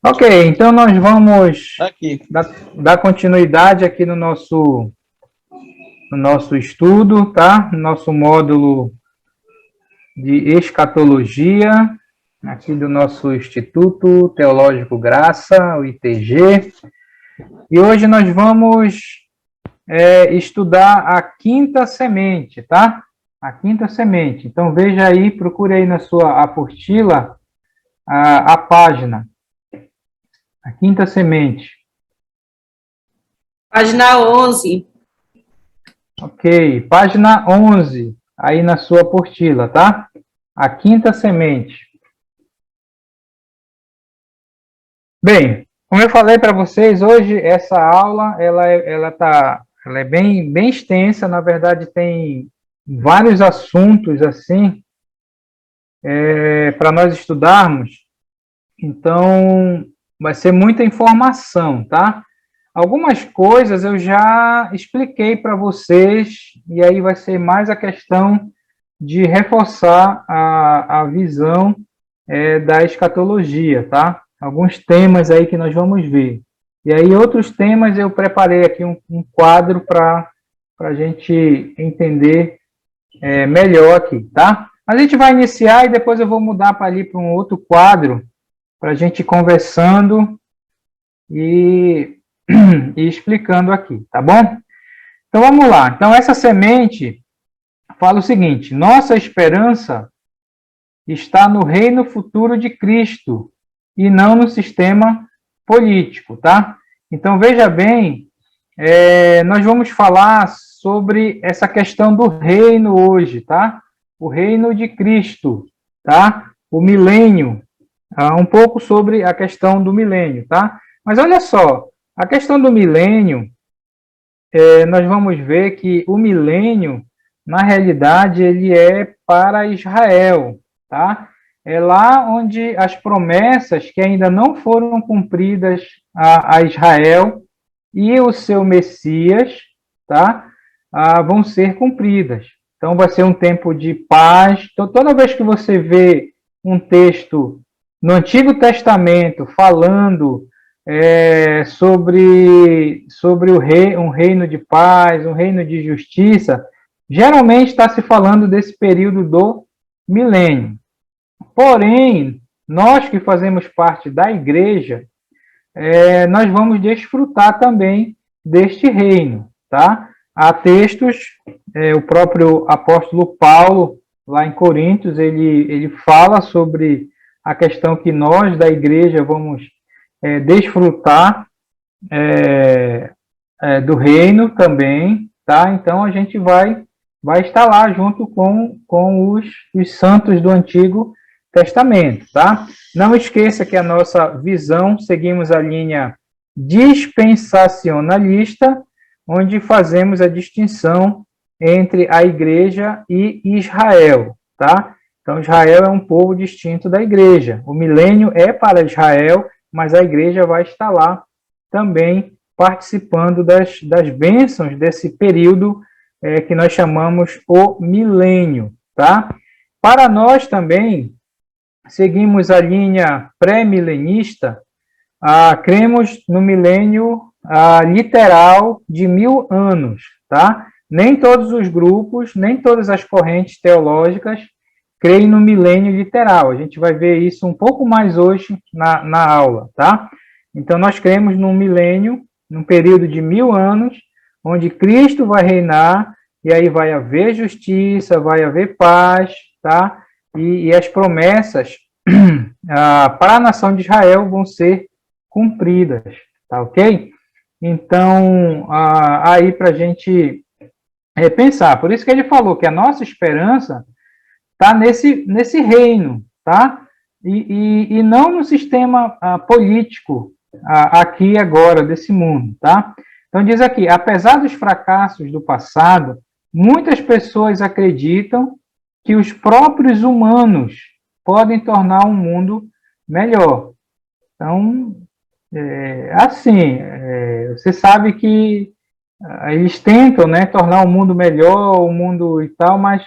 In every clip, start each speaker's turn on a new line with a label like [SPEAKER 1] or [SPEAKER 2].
[SPEAKER 1] Ok, então nós vamos
[SPEAKER 2] Aqui.
[SPEAKER 1] dar continuidade aqui no nosso estudo, tá? No nosso módulo de escatologia, aqui do nosso Instituto Teológico Graça, o ITG. E hoje nós vamos estudar a quinta semente, tá? A quinta semente. Então veja aí, procure aí na sua apostila a página, a quinta semente.
[SPEAKER 3] Página 11.
[SPEAKER 1] Ok, página 11, aí na sua apostila, tá? A quinta semente. Bem, como eu falei para vocês, hoje essa aula ela é bem extensa, na verdade tem vários assuntos assim para nós estudarmos, então vai ser muita informação, tá? Algumas coisas eu já expliquei para vocês, e aí vai ser mais a questão de reforçar a visão da escatologia, tá? Alguns temas aí que nós vamos ver. E aí outros temas eu preparei aqui um quadro para a gente entender melhor aqui, tá? A gente vai iniciar e depois eu vou mudar para ali para um outro quadro, para a gente ir conversando e e explicando aqui, tá bom? Então vamos lá. Então essa semente fala o seguinte: nossa esperança está no reino futuro de Cristo e não no sistema político, tá? Então veja bem, nós vamos falar sobre essa questão do reino hoje, tá? O reino de Cristo, tá? O milênio, um pouco sobre a questão do milênio, tá? Mas olha só, a questão do milênio, nós vamos ver que o milênio, na realidade, ele é para Israel, tá? É lá onde as promessas que ainda não foram cumpridas a Israel e o seu Messias, tá? Vão ser cumpridas. Então, vai ser um tempo de paz. Então, toda vez que você vê um texto no Antigo Testamento falando sobre um reino de paz, um reino de justiça, geralmente está se falando desse período do milênio. Porém, nós que fazemos parte da igreja, nós vamos desfrutar também deste reino, tá? Há textos, o próprio apóstolo Paulo, lá em Coríntios, ele fala sobre a questão que nós da igreja vamos desfrutar do reino também, tá? Então a gente vai estar lá junto com os santos do Antigo Testamento, tá? Não esqueça que a nossa visão, seguimos a linha dispensacionalista, onde fazemos a distinção entre a igreja e Israel, tá? Então Israel é um povo distinto da igreja. O milênio é para Israel, mas a igreja vai estar lá também participando das bênçãos desse período que nós chamamos o milênio, tá? Para nós também, seguimos a linha pré-milenista, cremos no milênio literal de 1000 anos, tá? Nem todos os grupos, nem todas as correntes teológicas creem no milênio literal. A gente vai ver isso um pouco mais hoje na aula, tá? Então, nós cremos num milênio, num período de 1000 anos, onde Cristo vai reinar, e aí vai haver justiça, vai haver paz, tá? E as promessas para a nação de Israel vão ser cumpridas, tá ok? Então, aí para a gente pensar. Por isso que ele falou que a nossa esperança está nesse reino, tá? E não no sistema político aqui e agora desse mundo, tá? Então diz aqui, apesar dos fracassos do passado, muitas pessoas acreditam que os próprios humanos podem tornar o mundo melhor. Então, você sabe que eles tentam, né, tornar o mundo melhor, o mundo e tal, mas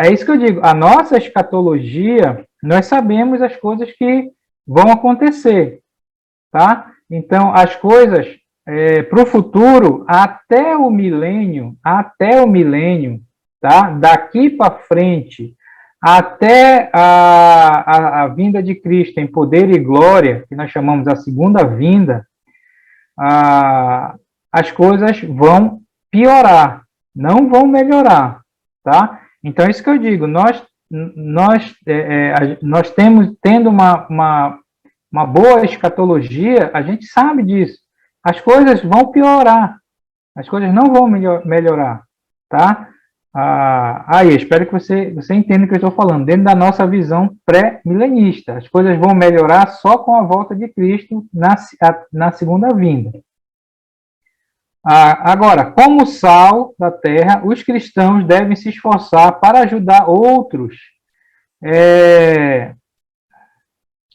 [SPEAKER 1] é isso que eu digo, a nossa escatologia, nós sabemos as coisas que vão acontecer, tá? Então, as coisas para o futuro, até o milênio, tá? Daqui para frente, até a vinda de Cristo em poder e glória, que nós chamamos a segunda vinda, as coisas vão piorar, não vão melhorar, tá? Então, é isso que eu digo, nós tendo uma boa escatologia, a gente sabe disso. As coisas vão piorar, as coisas não vão melhorar, tá? Aí, espero que você entenda o que eu estou falando, dentro da nossa visão pré-milenista. As coisas vão melhorar só com a volta de Cristo na segunda vinda. Agora, como sal da terra, os cristãos devem se esforçar para ajudar outros.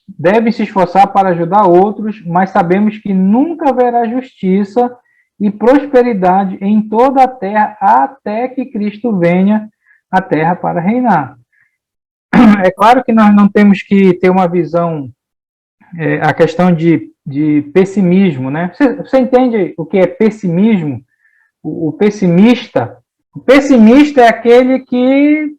[SPEAKER 1] Devem se esforçar para ajudar outros, mas sabemos que nunca haverá justiça e prosperidade em toda a terra até que Cristo venha à terra para reinar. É claro que nós não temos que ter uma visão, a questão de pessimismo, né? Você entende o que é pessimismo? O pessimista é aquele que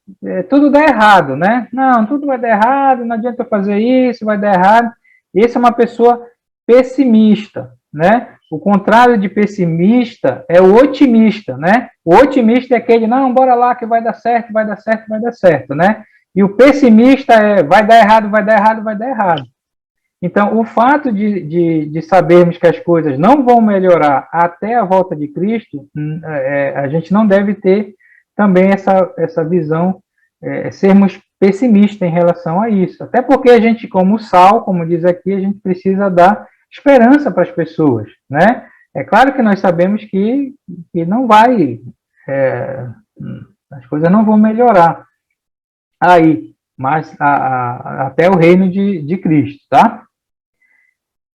[SPEAKER 1] tudo dá errado, né? Não, tudo vai dar errado, não adianta eu fazer isso, vai dar errado. Esse é uma pessoa pessimista, né? O contrário de pessimista é o otimista, né? O otimista é aquele, não, bora lá que vai dar certo, vai dar certo, vai dar certo, né? E o pessimista é, vai dar errado, vai dar errado, vai dar errado. Então, o fato de sabermos que as coisas não vão melhorar até a volta de Cristo, a gente não deve ter também essa visão, sermos pessimistas em relação a isso. Até porque a gente, como sal, como diz aqui, a gente precisa dar esperança para as pessoas, né? É claro que nós sabemos que não vai, as coisas não vão melhorar aí, mas até o reino de Cristo, tá?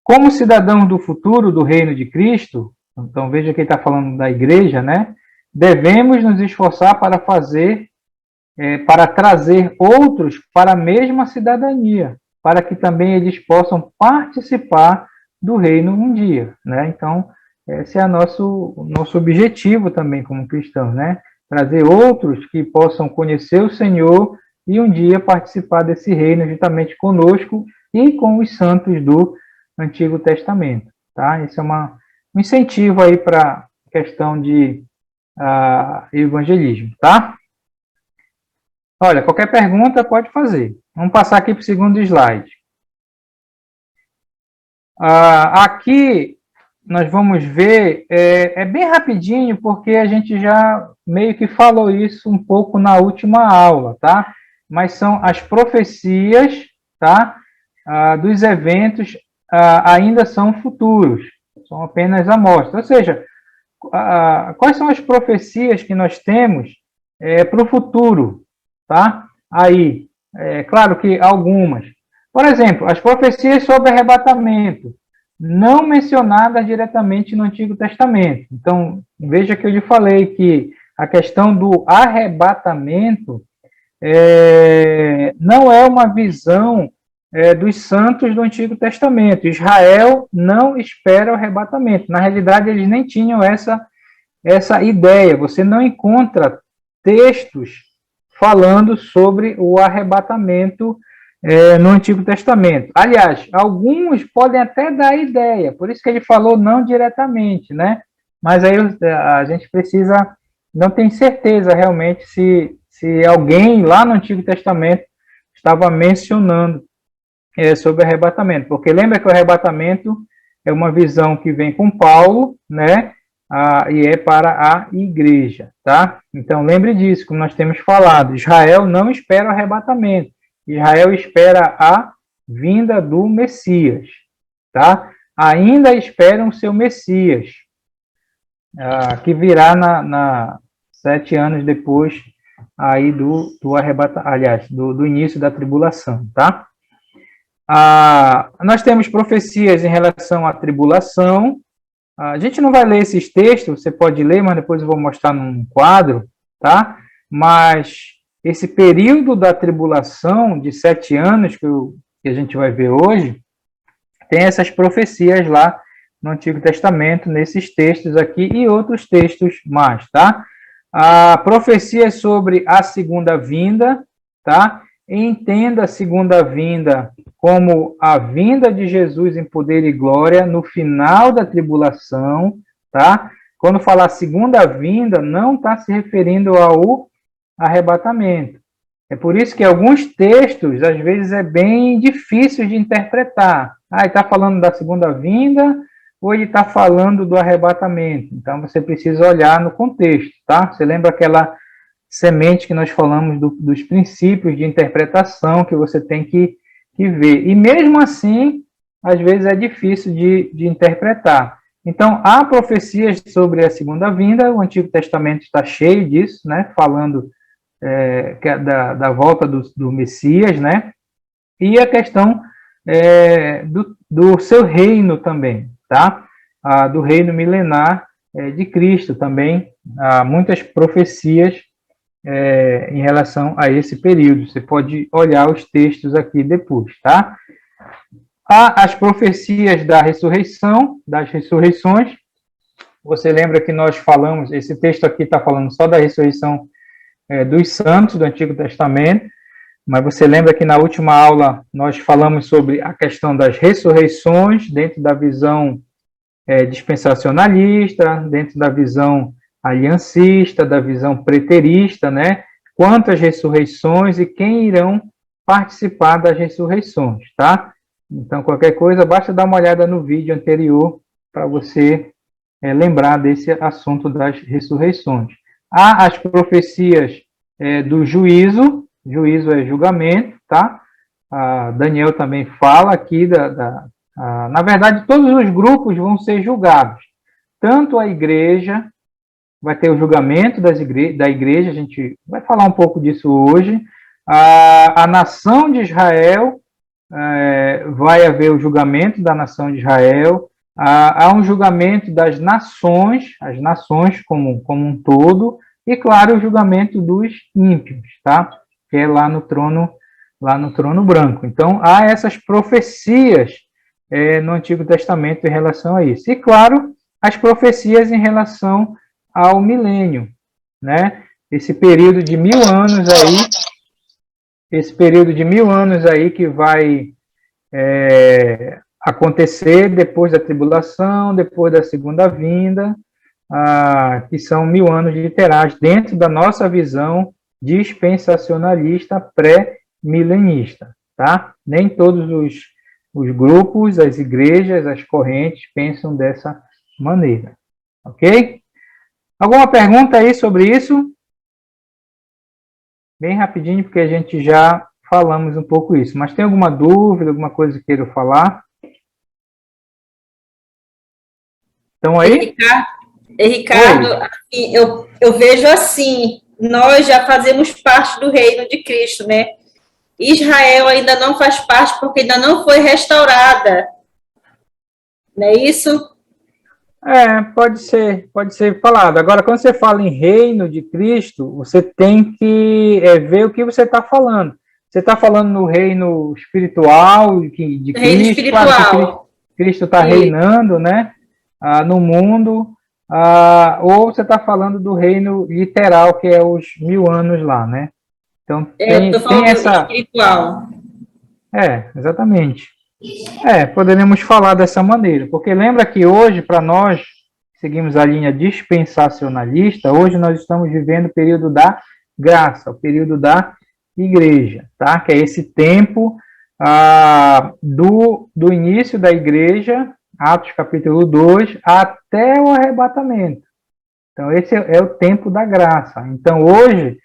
[SPEAKER 1] Como cidadãos do futuro do reino de Cristo, então veja que ele está falando da igreja, né? Devemos nos esforçar para para trazer outros para a mesma cidadania, para que também eles possam participar do reino um dia, né? Então, esse é o nosso objetivo também como cristãos, né? Trazer outros que possam conhecer o Senhor e um dia participar desse reino juntamente conosco e com os santos do Antigo Testamento, tá? Esse é um incentivo aí para a questão de evangelismo, tá? Olha, qualquer pergunta pode fazer. Vamos passar aqui para o segundo slide. Aqui nós vamos ver, é bem rapidinho, porque a gente já meio que falou isso um pouco na última aula, tá? Mas são as profecias, tá? Dos eventos ainda são futuros, são apenas amostras. Ou seja, quais são as profecias que nós temos para o futuro, tá? Aí, claro que algumas. Por exemplo, as profecias sobre arrebatamento, não mencionadas diretamente no Antigo Testamento. Então, veja que eu lhe falei que a questão do arrebatamento não é uma visão dos santos do Antigo Testamento. Israel não espera o arrebatamento. Na realidade, eles nem tinham essa ideia. Você não encontra textos falando sobre o arrebatamento no Antigo Testamento. Aliás, alguns podem até dar ideia, por isso que ele falou não diretamente, né? Mas aí a gente precisa, não tem certeza realmente se alguém lá no Antigo Testamento estava mencionando sobre arrebatamento, porque lembra que o arrebatamento é uma visão que vem com Paulo, né? E é para a igreja, tá? Então lembre disso, como nós temos falado, Israel não espera o arrebatamento, Israel espera a vinda do Messias, tá? Ainda esperam o seu Messias, que virá 7 anos depois aí do arrebatamento, aliás, do início da tribulação, tá? Nós temos profecias em relação à tribulação. A gente não vai ler esses textos, você pode ler, mas depois eu vou mostrar num quadro, tá? Mas esse período da tribulação de 7 anos que a gente vai ver hoje, tem essas profecias lá no Antigo Testamento, nesses textos aqui e outros textos mais, tá? A profecia sobre a segunda vinda, tá? Entenda a segunda vinda como a vinda de Jesus em poder e glória no final da tribulação, tá? Quando falar segunda vinda, não está se referindo ao arrebatamento. É por isso que alguns textos, às vezes, é bem difícil de interpretar. Ah, ele está falando da segunda vinda ou ele está falando do arrebatamento? Então, você precisa olhar no contexto, tá? Você lembra aquela semente que nós falamos dos princípios de interpretação que você tem que ver. E mesmo assim, às vezes é difícil de interpretar. Então, há profecias sobre a segunda vinda, o Antigo Testamento está cheio disso, né? Falando da volta do Messias, né? E a questão do seu reino também, tá? Do reino milenar de Cristo também. Há muitas profecias em relação a esse período. Você pode olhar os textos aqui depois, tá? Há as profecias da ressurreição, das ressurreições. Você lembra que nós falamos, esse texto aqui está falando só da ressurreição dos santos do Antigo Testamento, mas você lembra que na última aula nós falamos sobre a questão das ressurreições dentro da visão dispensacionalista, dentro da visão aliancista, da visão preterista, né? Quantas ressurreições e quem irão participar das ressurreições, tá? Então, qualquer coisa, basta dar uma olhada no vídeo anterior para você lembrar desse assunto das ressurreições. Há as profecias do juízo é julgamento, tá? Daniel também fala aqui na verdade, todos os grupos vão ser julgados. Tanto a igreja, vai ter o julgamento da igreja, a gente vai falar um pouco disso hoje. A nação de Israel, vai haver o julgamento da nação de Israel. Há um julgamento das nações, as nações como um todo, e, claro, o julgamento dos ímpios, tá? Que é lá no trono branco. Então, há essas profecias no Antigo Testamento em relação a isso. E, claro, as profecias em relação ao milênio, né? Esse período de 1000 anos aí que vai acontecer depois da tribulação, depois da segunda vinda, que são 1000 anos literais dentro da nossa visão dispensacionalista pré-milenista, tá? Nem todos os grupos, as igrejas, as correntes pensam dessa maneira, ok? Alguma pergunta aí sobre isso? Bem rapidinho, porque a gente já falamos um pouco isso. Mas tem alguma dúvida, alguma coisa que queira falar? Estão aí?
[SPEAKER 2] Ricardo, assim, eu vejo assim, nós já fazemos parte do reino de Cristo, né? Israel ainda não faz parte porque ainda não foi restaurada. Não é isso?
[SPEAKER 1] Pode ser falado. Agora, quando você fala em reino de Cristo, você tem que ver o que você está falando. Você está falando no reino espiritual de Cristo,
[SPEAKER 2] reino espiritual.
[SPEAKER 1] Claro que Cristo está reinando, né? No mundo, ou você está falando do reino literal, que é os 1000 anos lá, né? Então,
[SPEAKER 2] eu estou falando do espiritual.
[SPEAKER 1] Exatamente. Poderíamos falar dessa maneira, porque lembra que hoje, para nós, seguimos a linha dispensacionalista, hoje nós estamos vivendo o período da graça, o período da igreja, tá? Que é esse tempo do início da igreja, Atos capítulo 2, até o arrebatamento. Então, esse é o tempo da graça. Então, hoje,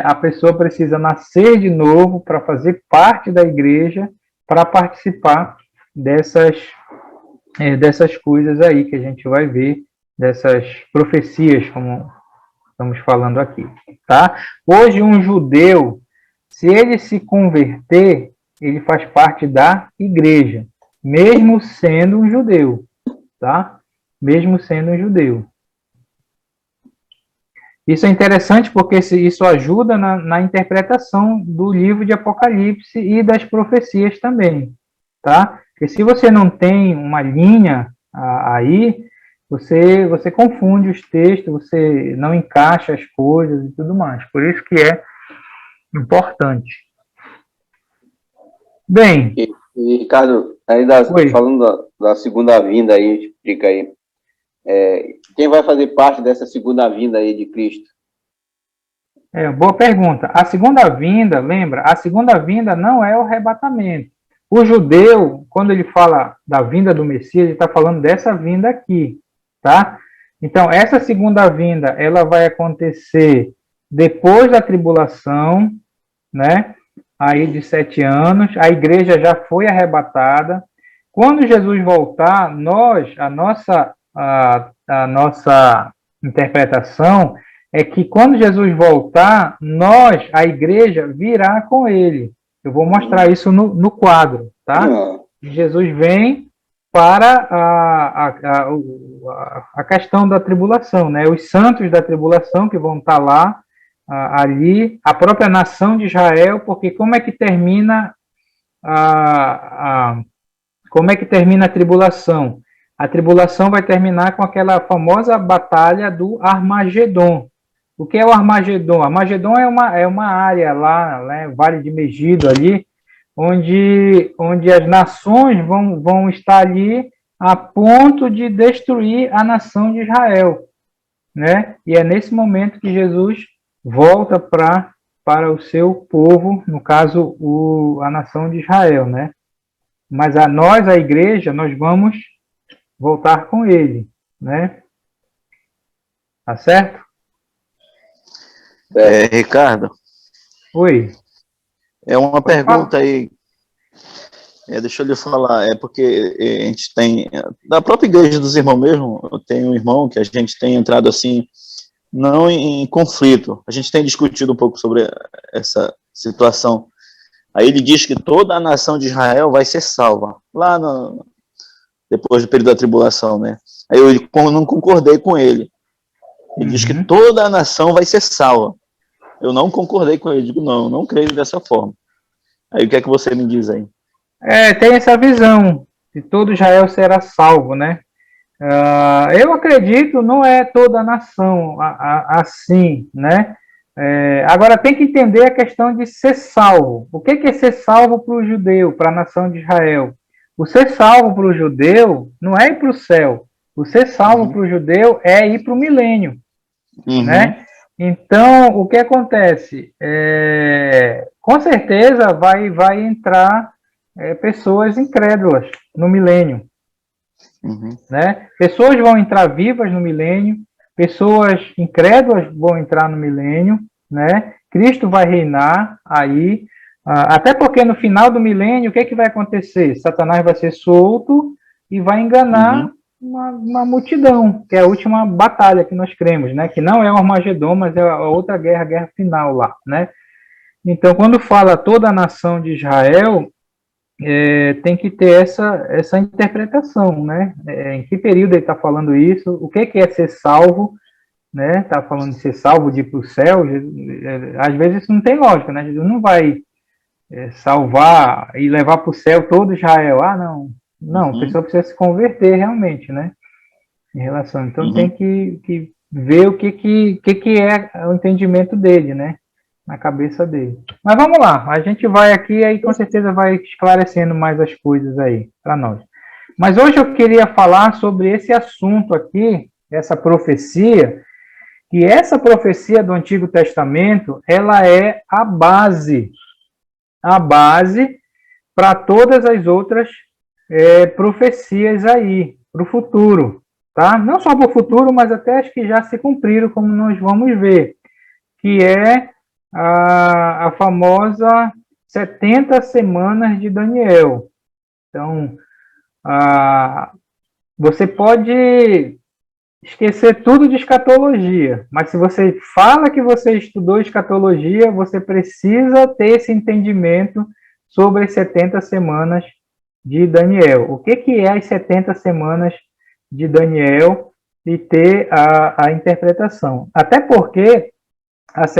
[SPEAKER 1] a pessoa precisa nascer de novo para fazer parte da igreja, para participar dessas coisas aí que a gente vai ver, dessas profecias, como estamos falando aqui, tá? Hoje, um judeu, se ele se converter, ele faz parte da igreja, mesmo sendo um judeu, tá? Mesmo sendo um judeu. Isso é interessante porque isso ajuda na interpretação do livro de Apocalipse e das profecias também, tá? Porque se você não tem uma linha aí, você confunde os textos, você não encaixa as coisas e tudo mais. Por isso que é importante. Bem.
[SPEAKER 3] E Ricardo,
[SPEAKER 1] Oi.
[SPEAKER 3] falando da segunda vinda aí, explica aí. Quem vai fazer parte dessa segunda vinda aí de Cristo?
[SPEAKER 1] Boa pergunta. A segunda vinda, lembra? A segunda vinda não é o arrebatamento. O judeu, quando ele fala da vinda do Messias, ele está falando dessa vinda aqui, tá? Então, essa segunda vinda, ela vai acontecer depois da tribulação, né? Aí de 7 anos, a igreja já foi arrebatada. Quando Jesus voltar, a nossa interpretação é que quando Jesus voltar, a igreja, virá com ele. Eu vou mostrar isso no quadro, tá? Jesus vem para a questão da tribulação, né? Os santos da tribulação que vão estar lá, ali, a própria nação de Israel, porque como é que termina como é que termina a tribulação? A tribulação vai terminar com aquela famosa batalha do Armagedon. O que é o Armagedon? Armagedon é uma área lá, né, Vale de Megido ali, onde as nações vão estar ali a ponto de destruir a nação de Israel, né? E é nesse momento que Jesus volta para o seu povo, no caso, a nação de Israel, né? Mas a igreja, nós vamos voltar com ele, né? Tá certo?
[SPEAKER 4] Ricardo.
[SPEAKER 1] Oi.
[SPEAKER 4] É uma pergunta aí. Deixa eu lhe falar. É porque a gente tem, da própria igreja dos irmãos mesmo, eu tenho um irmão que a gente tem entrado assim, não em conflito. A gente tem discutido um pouco sobre essa situação. Aí ele diz que toda a nação de Israel vai ser salva, lá depois do período da tribulação, né? Aí eu não concordei com ele. Ele diz que toda a nação vai ser salva. Eu não concordei com ele, digo, não creio dessa forma. Aí o que é que você me diz aí?
[SPEAKER 1] Tem essa visão, que todo Israel será salvo, né? Eu acredito, não é toda a nação assim, né? Agora tem que entender a questão de ser salvo. O que é ser salvo para o judeu, para a nação de Israel? O ser salvo para o judeu não é ir para o céu. O ser salvo para o judeu é ir para o milênio, né? Então, o que acontece? Com certeza vai entrar pessoas incrédulas no milênio, né? Pessoas vão entrar vivas no milênio, pessoas incrédulas vão entrar no milênio, né? Cristo vai reinar aí, até porque no final do milênio, o que é que vai acontecer? Satanás vai ser solto e vai enganar uma multidão, que é a última batalha que nós cremos, né? Que não é o Armagedon, mas é a outra guerra, a guerra final lá, né? Então, quando fala toda a nação de Israel, tem que ter essa interpretação, né? Em que período ele está falando isso? O que é ser salvo? Né? Está falando de ser salvo, de ir para o céu? Às vezes isso não tem lógica, né? Jesus não vai salvar e levar para o céu todo Israel. Não, a pessoa precisa se converter realmente, né? Em relação. Então tem que ver o que é o entendimento dele, né? Na cabeça dele. Mas vamos lá, a gente vai aqui aí com certeza vai esclarecendo mais as coisas aí para nós. Mas hoje eu queria falar sobre esse assunto aqui, essa profecia, que essa profecia do Antigo Testamento, ela é a base para todas as outras profecias aí, para o futuro, tá? Não só para o futuro, mas até as que já se cumpriram, como nós vamos ver, que é a famosa 70 semanas de Daniel. Então, você pode esquecer tudo de escatologia, mas se você fala que você estudou escatologia, você precisa ter esse entendimento sobre as 70 semanas de Daniel. O que é as 70 semanas de Daniel e ter a interpretação? Até porque as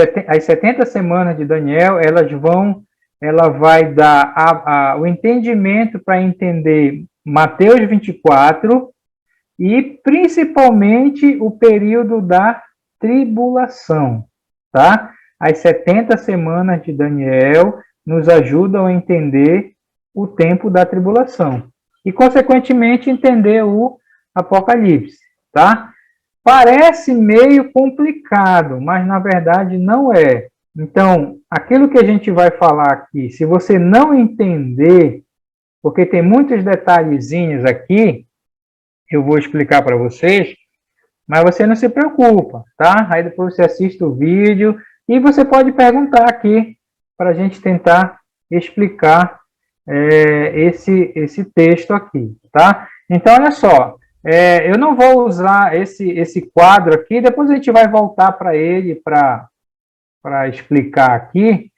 [SPEAKER 1] 70 semanas de Daniel, elas vão ela vai dar o entendimento para entender Mateus 24 e, principalmente, o período da tribulação, tá? As 70 semanas de Daniel nos ajudam a entender o tempo da tribulação e, consequentemente, entender o Apocalipse, tá? Parece meio complicado, mas, na verdade, não é. Então, aquilo que a gente vai falar aqui, se você não entender, porque tem muitos detalhezinhos aqui, eu vou explicar para vocês, mas você não se preocupa, tá? Aí depois você assiste o vídeo e você pode perguntar aqui para a gente tentar explicar esse texto aqui, tá? Então, olha só, eu não vou usar esse quadro aqui, depois a gente vai voltar para ele para explicar aqui,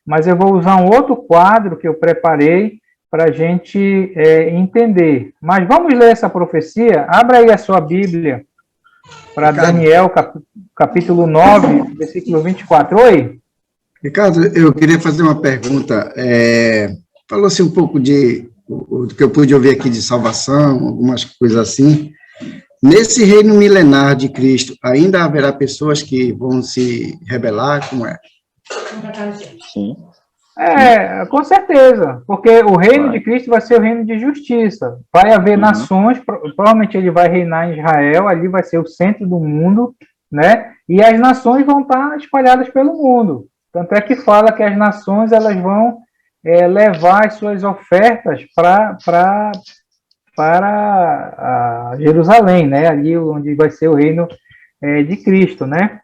[SPEAKER 1] mas eu vou usar um outro quadro que eu preparei para a gente entender. Mas vamos ler essa profecia? Abra aí a sua Bíblia para Daniel, capítulo 9, versículo 24. Oi?
[SPEAKER 5] Ricardo, eu queria fazer uma pergunta. Falou-se um pouco do que eu pude ouvir aqui de salvação, algumas coisas assim. Nesse reino milenar de Cristo, ainda haverá pessoas que vão se rebelar? Como é?
[SPEAKER 4] Sim.
[SPEAKER 1] Com certeza, porque o reino de Cristo vai ser o reino de justiça. Vai haver nações, provavelmente ele vai reinar em Israel, ali vai ser o centro do mundo, né? E as nações vão estar espalhadas pelo mundo. Tanto é que fala que as nações elas vão levar as suas ofertas para Jerusalém, né? Ali onde vai ser o reino de Cristo, né?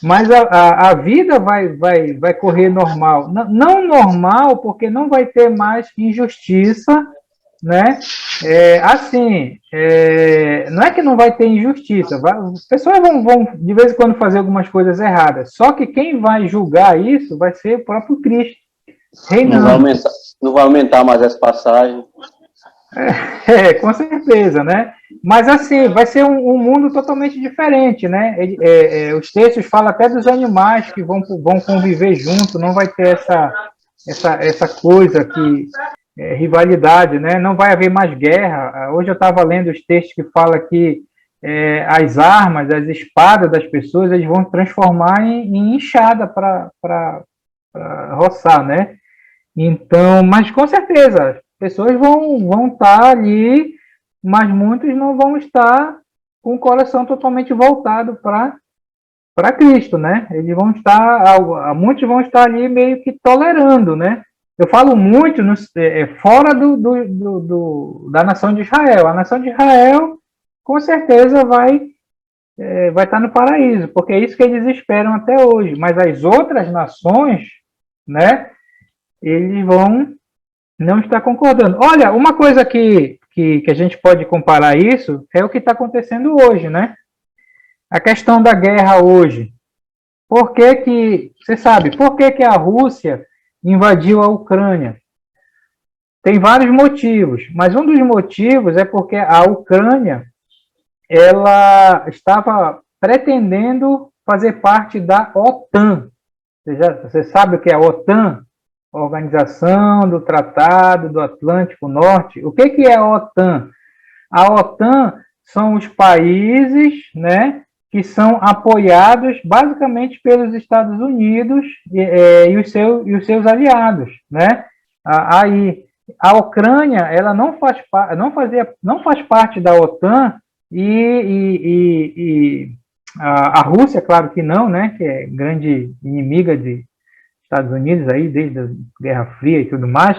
[SPEAKER 1] Mas a vida vai correr normal. Não normal, porque não vai ter mais injustiça, né? Não é que não vai ter injustiça. As pessoas vão, de vez em quando, fazer algumas coisas erradas. Só que quem vai julgar isso vai ser o próprio Cristo.
[SPEAKER 3] Não vai aumentar mais as passagens.
[SPEAKER 1] Com certeza, né? Mas assim, vai ser um mundo totalmente diferente, né? Os textos falam até dos animais que vão conviver junto, não vai ter essa coisa que rivalidade, né? Não vai haver mais guerra. Hoje eu estava lendo os textos que falam que as armas, as espadas das pessoas, eles vão transformar em enxada para roçar, né? Então, mas com certeza, pessoas vão estar ali, mas muitos não vão estar com o coração totalmente voltado para Cristo, né? Eles vão estar, muitos vão estar ali meio que tolerando, né? Eu falo muito fora da nação de Israel. A nação de Israel, com certeza, vai estar no paraíso, porque é isso que eles esperam até hoje. Mas as outras nações, né? Eles vão não estar concordando. Olha, uma coisa que a gente pode comparar isso é o que está acontecendo hoje, né? A questão da guerra hoje. Você sabe, por que a Rússia invadiu a Ucrânia? Tem vários motivos, mas um dos motivos é porque a Ucrânia ela estava pretendendo fazer parte da OTAN. Você sabe o que é a OTAN? Organização do Tratado do Atlântico Norte. O que é a OTAN? A OTAN são os países, né, que são apoiados basicamente pelos Estados Unidos e os seus aliados, né? Aí a Ucrânia ela não faz parte da OTAN e a Rússia, claro que não, né? Que é grande inimiga de Estados Unidos aí, desde a Guerra Fria e tudo mais.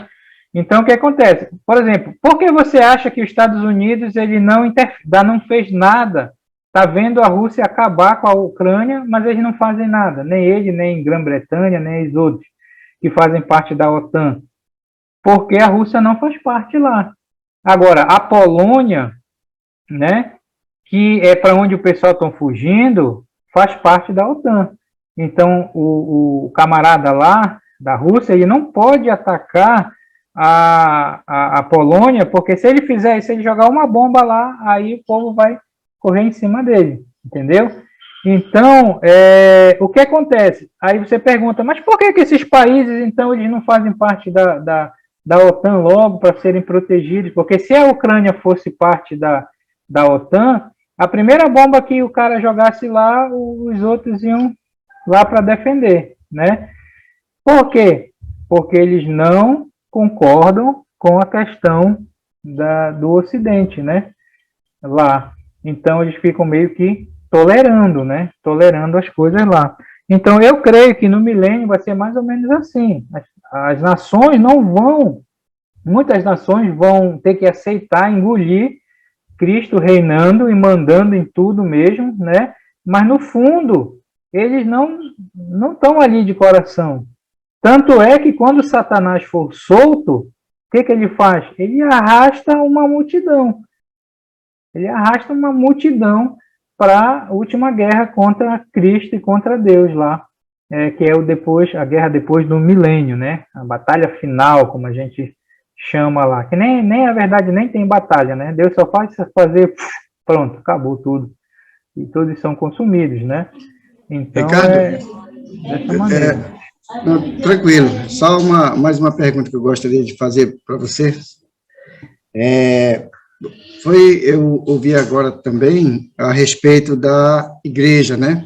[SPEAKER 1] Então, o que acontece? Por exemplo, por que você acha que os Estados Unidos ele não fez nada? Está vendo a Rússia acabar com a Ucrânia, mas eles não fazem nada. Nem ele, nem Grã-Bretanha, nem os outros que fazem parte da OTAN. Porque a Rússia não faz parte lá. Agora, a Polônia, né, que é para onde o pessoal está fugindo, faz parte da OTAN. Então, o camarada lá da Rússia, ele não pode atacar a Polônia, porque se ele fizer isso, se ele jogar uma bomba lá, aí o povo vai correr em cima dele, entendeu? Então, o que acontece? Aí você pergunta, mas por que esses países, então, eles não fazem parte da OTAN logo para serem protegidos? Porque se a Ucrânia fosse parte da OTAN, a primeira bomba que o cara jogasse lá, os outros iam lá para defender, né? Por quê? Porque eles não concordam com a questão do Ocidente, né? Lá. Então, eles ficam meio que tolerando, né? Tolerando as coisas lá. Então, eu creio que no milênio vai ser mais ou menos assim. As nações não vão, muitas nações vão ter que aceitar, engolir Cristo reinando e mandando em tudo mesmo, né? Mas, no fundo, eles não estão ali de coração. Tanto é que quando Satanás for solto, o que ele faz? Ele arrasta uma multidão. Ele arrasta uma multidão para a última guerra contra Cristo e contra Deus lá, que é a guerra depois do milênio, né? A batalha final, como a gente chama lá, que nem na verdade nem tem batalha, né? Deus só faz fazer, pronto, acabou tudo. E todos são consumidos, né? Então,
[SPEAKER 5] Ricardo,
[SPEAKER 1] dessa maneira.
[SPEAKER 5] Não, tranquilo, só mais uma pergunta que eu gostaria de fazer para você. Eu ouvi agora também a respeito da igreja, né?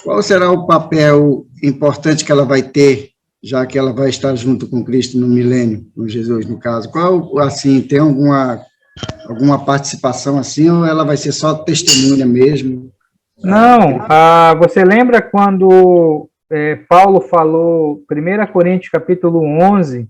[SPEAKER 5] Qual será o papel importante que ela vai ter, já que ela vai estar junto com Cristo no milênio, com Jesus, no caso? Qual, assim, tem alguma participação assim, ou ela vai ser só testemunha mesmo?
[SPEAKER 1] Não, você lembra quando Paulo falou, 1 Coríntios capítulo 11,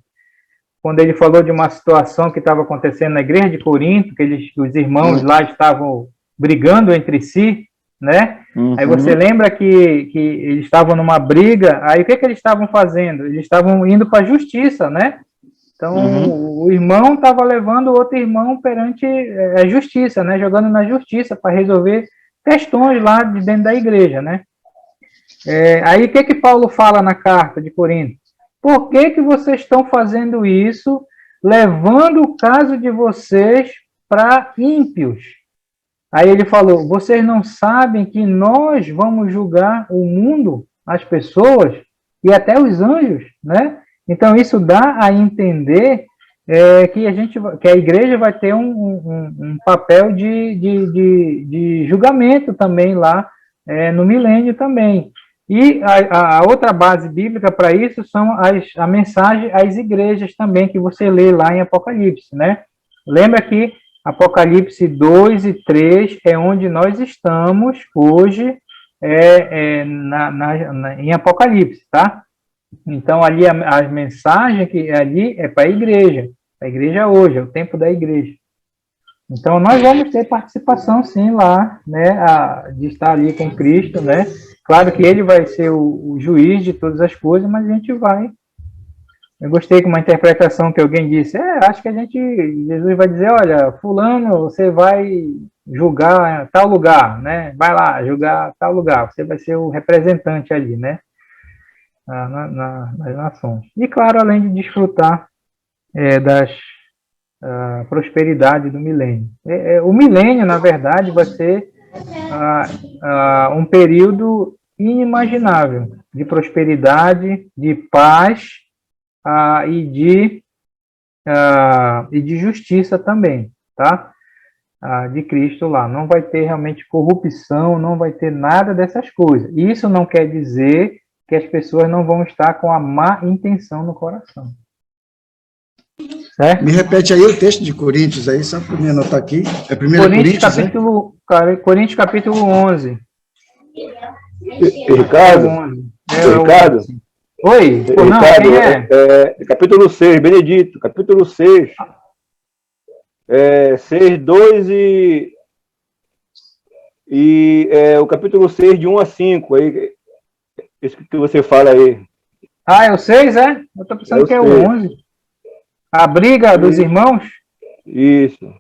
[SPEAKER 1] quando ele falou de uma situação que estava acontecendo na igreja de Corinto, que os irmãos lá estavam brigando entre si, né? Uhum. Aí você lembra que eles estavam numa briga, aí o que eles estavam fazendo? Eles estavam indo para a justiça, né? Então, o irmão estava levando o outro irmão perante a justiça, né? Jogando na justiça para resolver questões lá de dentro da igreja, né? Aí o que Paulo fala na carta de Corinto? Por que vocês estão fazendo isso, levando o caso de vocês para ímpios? Aí ele falou, vocês não sabem que nós vamos julgar o mundo, as pessoas e até os anjos, né? Então isso dá a entender que a igreja vai ter um papel de julgamento também lá no milênio também. E a outra base bíblica para isso são a mensagem às igrejas também, que você lê lá em Apocalipse, né? Lembra que Apocalipse 2 e 3 é onde nós estamos hoje em Apocalipse, tá? Então, ali a mensagem que ali é para a igreja hoje, é o tempo da igreja. Então, nós vamos ter participação, sim, lá, né, de estar ali com Cristo, né? Claro que ele vai ser o juiz de todas as coisas, mas a gente vai. Eu gostei com uma interpretação que alguém disse, acho que Jesus vai dizer, olha, fulano, você vai julgar tal lugar, né? Vai lá julgar tal lugar, você vai ser o representante ali, né? Nas nações. E, claro, além de desfrutar das prosperidade do milênio. O milênio, na verdade, vai ser um período inimaginável de prosperidade, de paz e de justiça também, tá? De Cristo lá. Não vai ter realmente corrupção, não vai ter nada dessas coisas. Isso não quer dizer que as pessoas não vão estar com a má intenção no coração. Certo?
[SPEAKER 5] Me repete aí o texto de Coríntios aí, só para me anotar aqui. É 1 Coríntios,
[SPEAKER 1] Coríntios capítulo 11.
[SPEAKER 6] Ricardo? Ricardo?
[SPEAKER 1] Oi? Não, quem é?
[SPEAKER 6] Capítulo 6, Benedito, capítulo 6. 6, 2 e o capítulo 6, de 1 a 5. Aí, isso que você fala aí.
[SPEAKER 1] É o 6, é? Eu estou pensando que é o 11. A briga dos irmãos?
[SPEAKER 6] Isso.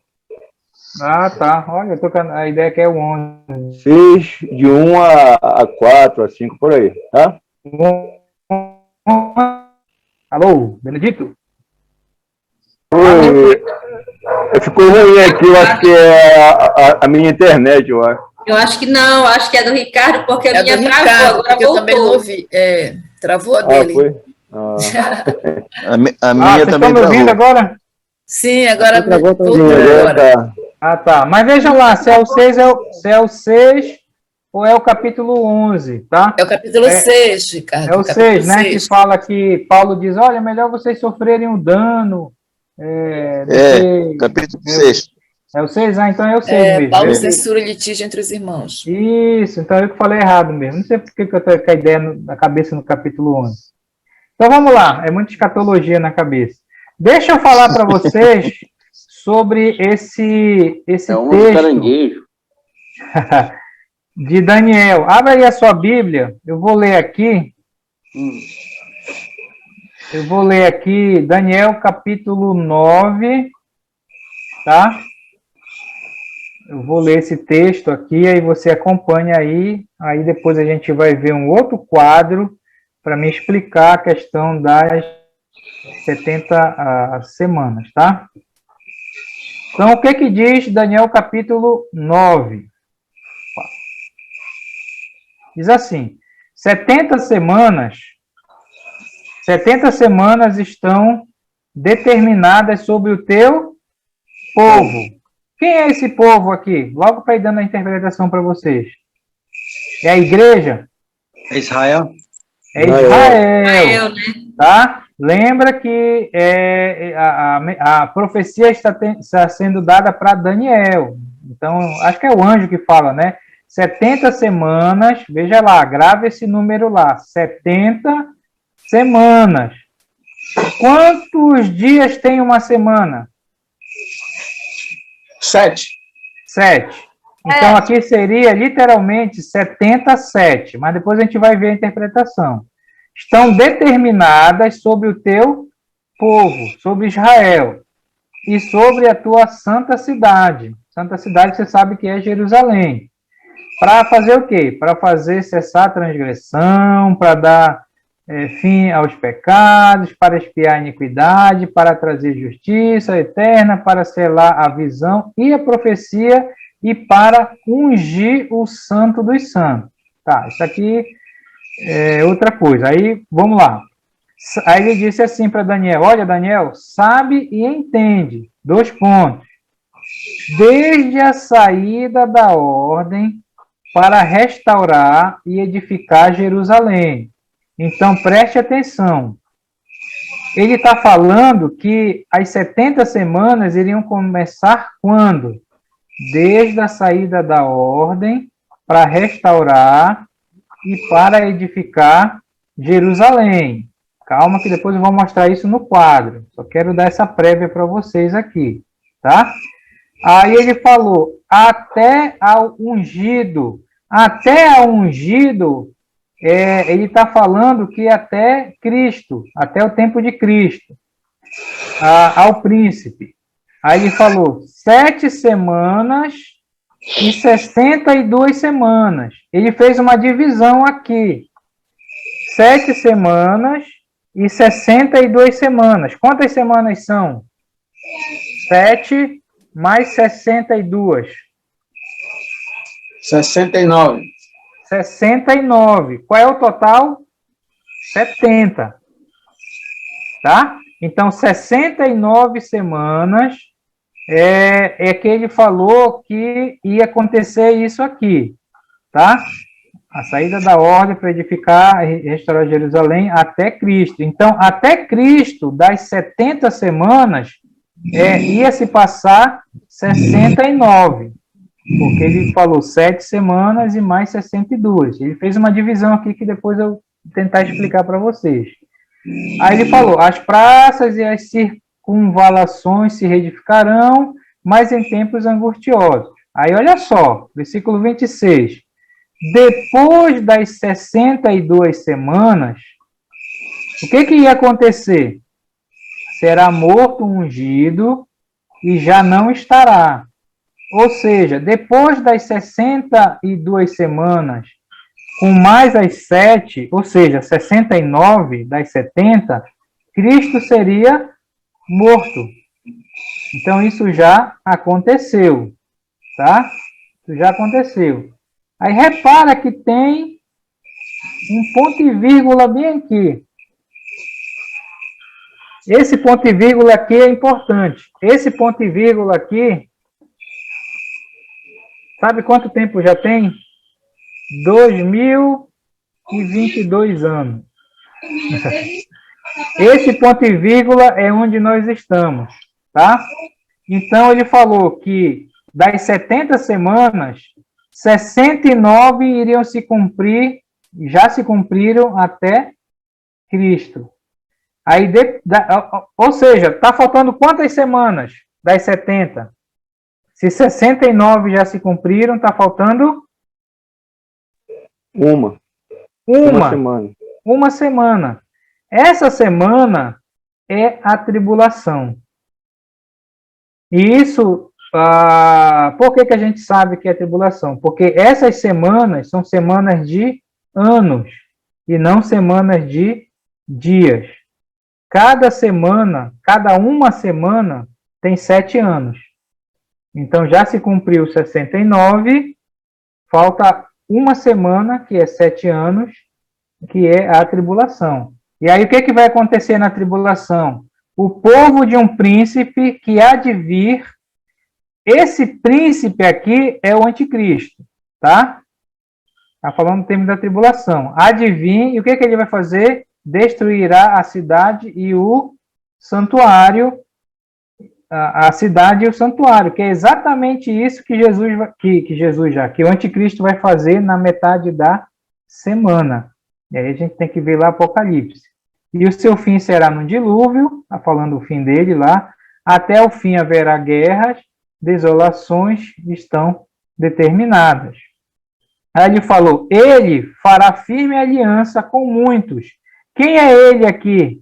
[SPEAKER 1] Tá. Olha, eu tô com a ideia que é o 11.
[SPEAKER 6] 6, de 1 a 4, a 5, por aí, tá?
[SPEAKER 1] Alô, Benedito?
[SPEAKER 6] Ficou ruim aqui, eu acho que é a minha internet, eu acho.
[SPEAKER 2] Eu acho que não, acho que é do Ricardo, porque
[SPEAKER 7] É
[SPEAKER 2] a minha
[SPEAKER 7] do
[SPEAKER 2] travou,
[SPEAKER 7] Ricardo,
[SPEAKER 2] agora
[SPEAKER 7] porque eu também não
[SPEAKER 2] voltou.
[SPEAKER 7] ouvi. Travou a
[SPEAKER 6] Ah,
[SPEAKER 7] dele.
[SPEAKER 6] foi? Ah,
[SPEAKER 4] A minha
[SPEAKER 1] vocês
[SPEAKER 4] também
[SPEAKER 1] estão me ouvindo
[SPEAKER 4] travou.
[SPEAKER 1] agora?
[SPEAKER 7] Sim, agora
[SPEAKER 5] Travou
[SPEAKER 6] sim,
[SPEAKER 7] voltou
[SPEAKER 6] agora
[SPEAKER 7] agora.
[SPEAKER 6] tá.
[SPEAKER 1] Ah, tá. Mas vejam lá, se é o 6, se é o 6 ou é o capítulo 11, tá?
[SPEAKER 7] É o capítulo 6, Ricardo.
[SPEAKER 1] É o
[SPEAKER 7] capítulo
[SPEAKER 1] 6, né? Que
[SPEAKER 7] 6.
[SPEAKER 1] fala que Paulo diz, olha, melhor vocês sofrerem o dano do que...
[SPEAKER 4] Capítulo 6.
[SPEAKER 1] É o 6? Ah, então é o 6 mesmo.
[SPEAKER 7] Paulo censura litígio entre os irmãos.
[SPEAKER 1] Isso, então eu que falei errado mesmo. Não sei por que eu estou com a ideia na cabeça no capítulo 11. Então vamos lá, é muita escatologia na cabeça. Deixa eu falar para vocês sobre esse
[SPEAKER 3] É um
[SPEAKER 1] texto
[SPEAKER 3] caranguejo.
[SPEAKER 1] de Daniel. Abre aí a sua Bíblia, eu vou ler aqui. Eu vou ler aqui Daniel capítulo 9, tá? Eu vou ler esse texto aqui, aí você acompanha aí depois a gente vai ver um outro quadro para me explicar a questão das 70 semanas, tá? Então, o que diz Daniel capítulo 9? Diz assim, 70 semanas estão determinadas sobre o teu povo. Quem é esse povo aqui? Logo para ir dando a interpretação para vocês. É a igreja?
[SPEAKER 8] É Israel?
[SPEAKER 1] É Israel,
[SPEAKER 2] Israel, né?
[SPEAKER 1] tá? Lembra que a profecia está sendo dada para Daniel. Então, acho que é o anjo que fala, né? 70 semanas, veja lá, grave esse número lá, 70 semanas. Quantos dias tem uma semana?
[SPEAKER 8] 7.
[SPEAKER 1] 7. Então, aqui seria literalmente 77, mas depois a gente vai ver a interpretação. Estão determinadas sobre o teu povo, sobre Israel, e sobre a tua santa cidade. Santa cidade, você sabe que é Jerusalém. Para fazer o quê? Para fazer cessar a transgressão, para dar fim aos pecados, para expiar a iniquidade, para trazer justiça eterna, para selar a visão e a profecia e para ungir o santo dos santos. Tá, isso aqui é outra coisa. Aí, vamos lá. Aí ele disse assim para Daniel, olha, Daniel, sabe e entende. 2 pontos. Desde a saída da ordem para restaurar e edificar Jerusalém. Então, preste atenção. Ele está falando que as 70 semanas iriam começar quando? Desde a saída da ordem para restaurar e para edificar Jerusalém. Calma que depois eu vou mostrar isso no quadro. Só quero dar essa prévia para vocês aqui, tá? Aí ele falou, até ao ungido. Até ao ungido, ele está falando que até Cristo, até o tempo de Cristo, ao príncipe. Aí ele falou 7 semanas e 62 semanas. Ele fez uma divisão aqui. 7 semanas e 62 semanas. Quantas semanas são? 7 mais 62.
[SPEAKER 8] 69.
[SPEAKER 1] 69. Qual é o total? 70. Tá? Então, 69 semanas é que ele falou que ia acontecer isso aqui. Tá? A saída da ordem para edificar e restaurar Jerusalém até Cristo. Então, até Cristo, das 70 semanas, ia se passar 69. Porque ele falou 7 semanas e mais 62. Ele fez uma divisão aqui que depois eu vou tentar explicar para vocês. Aí ele falou, as praças e as circunvalações se reedificarão, mas em tempos angustiosos. Aí olha só, versículo 26. Depois das 62 semanas, o que ia acontecer? Será morto o ungido e já não estará. Ou seja, depois das 62 semanas, com mais as 7, ou seja, 69 das 70, Cristo seria morto. Então, isso já aconteceu, tá? Isso já aconteceu. Aí repara que tem um ponto e vírgula bem aqui. Esse ponto e vírgula aqui é importante. Esse ponto e vírgula aqui, sabe quanto tempo já tem? 2022 anos. Esse ponto e vírgula é onde nós estamos, tá? Então, ele falou que das 70 semanas, 69 iriam se cumprir, já se cumpriram até Cristo. Aí, ou seja, está faltando quantas semanas das 70? Se 69 já se cumpriram, está faltando?
[SPEAKER 6] Uma semana.
[SPEAKER 1] Uma semana. Essa semana é a tribulação. E isso, por que a gente sabe que é tribulação? Porque essas semanas são semanas de anos e não semanas de dias. Cada uma semana tem 7 anos. Então, já se cumpriu 69, falta uma semana, que é 7 anos, que é a tribulação. E aí, o que vai acontecer na tribulação? O povo de um príncipe que há de vir, esse príncipe aqui é o anticristo, tá? Está falando no termo da tribulação. Há de vir, e o que ele vai fazer? Destruirá a cidade e o santuário, a cidade e o santuário, que é exatamente isso que que o anticristo vai fazer na metade da semana. E aí a gente tem que ver lá Apocalipse. E o seu fim será no dilúvio, está falando o fim dele lá, até o fim haverá guerras, desolações estão determinadas. Aí ele falou, ele fará firme aliança com muitos. Quem é ele aqui?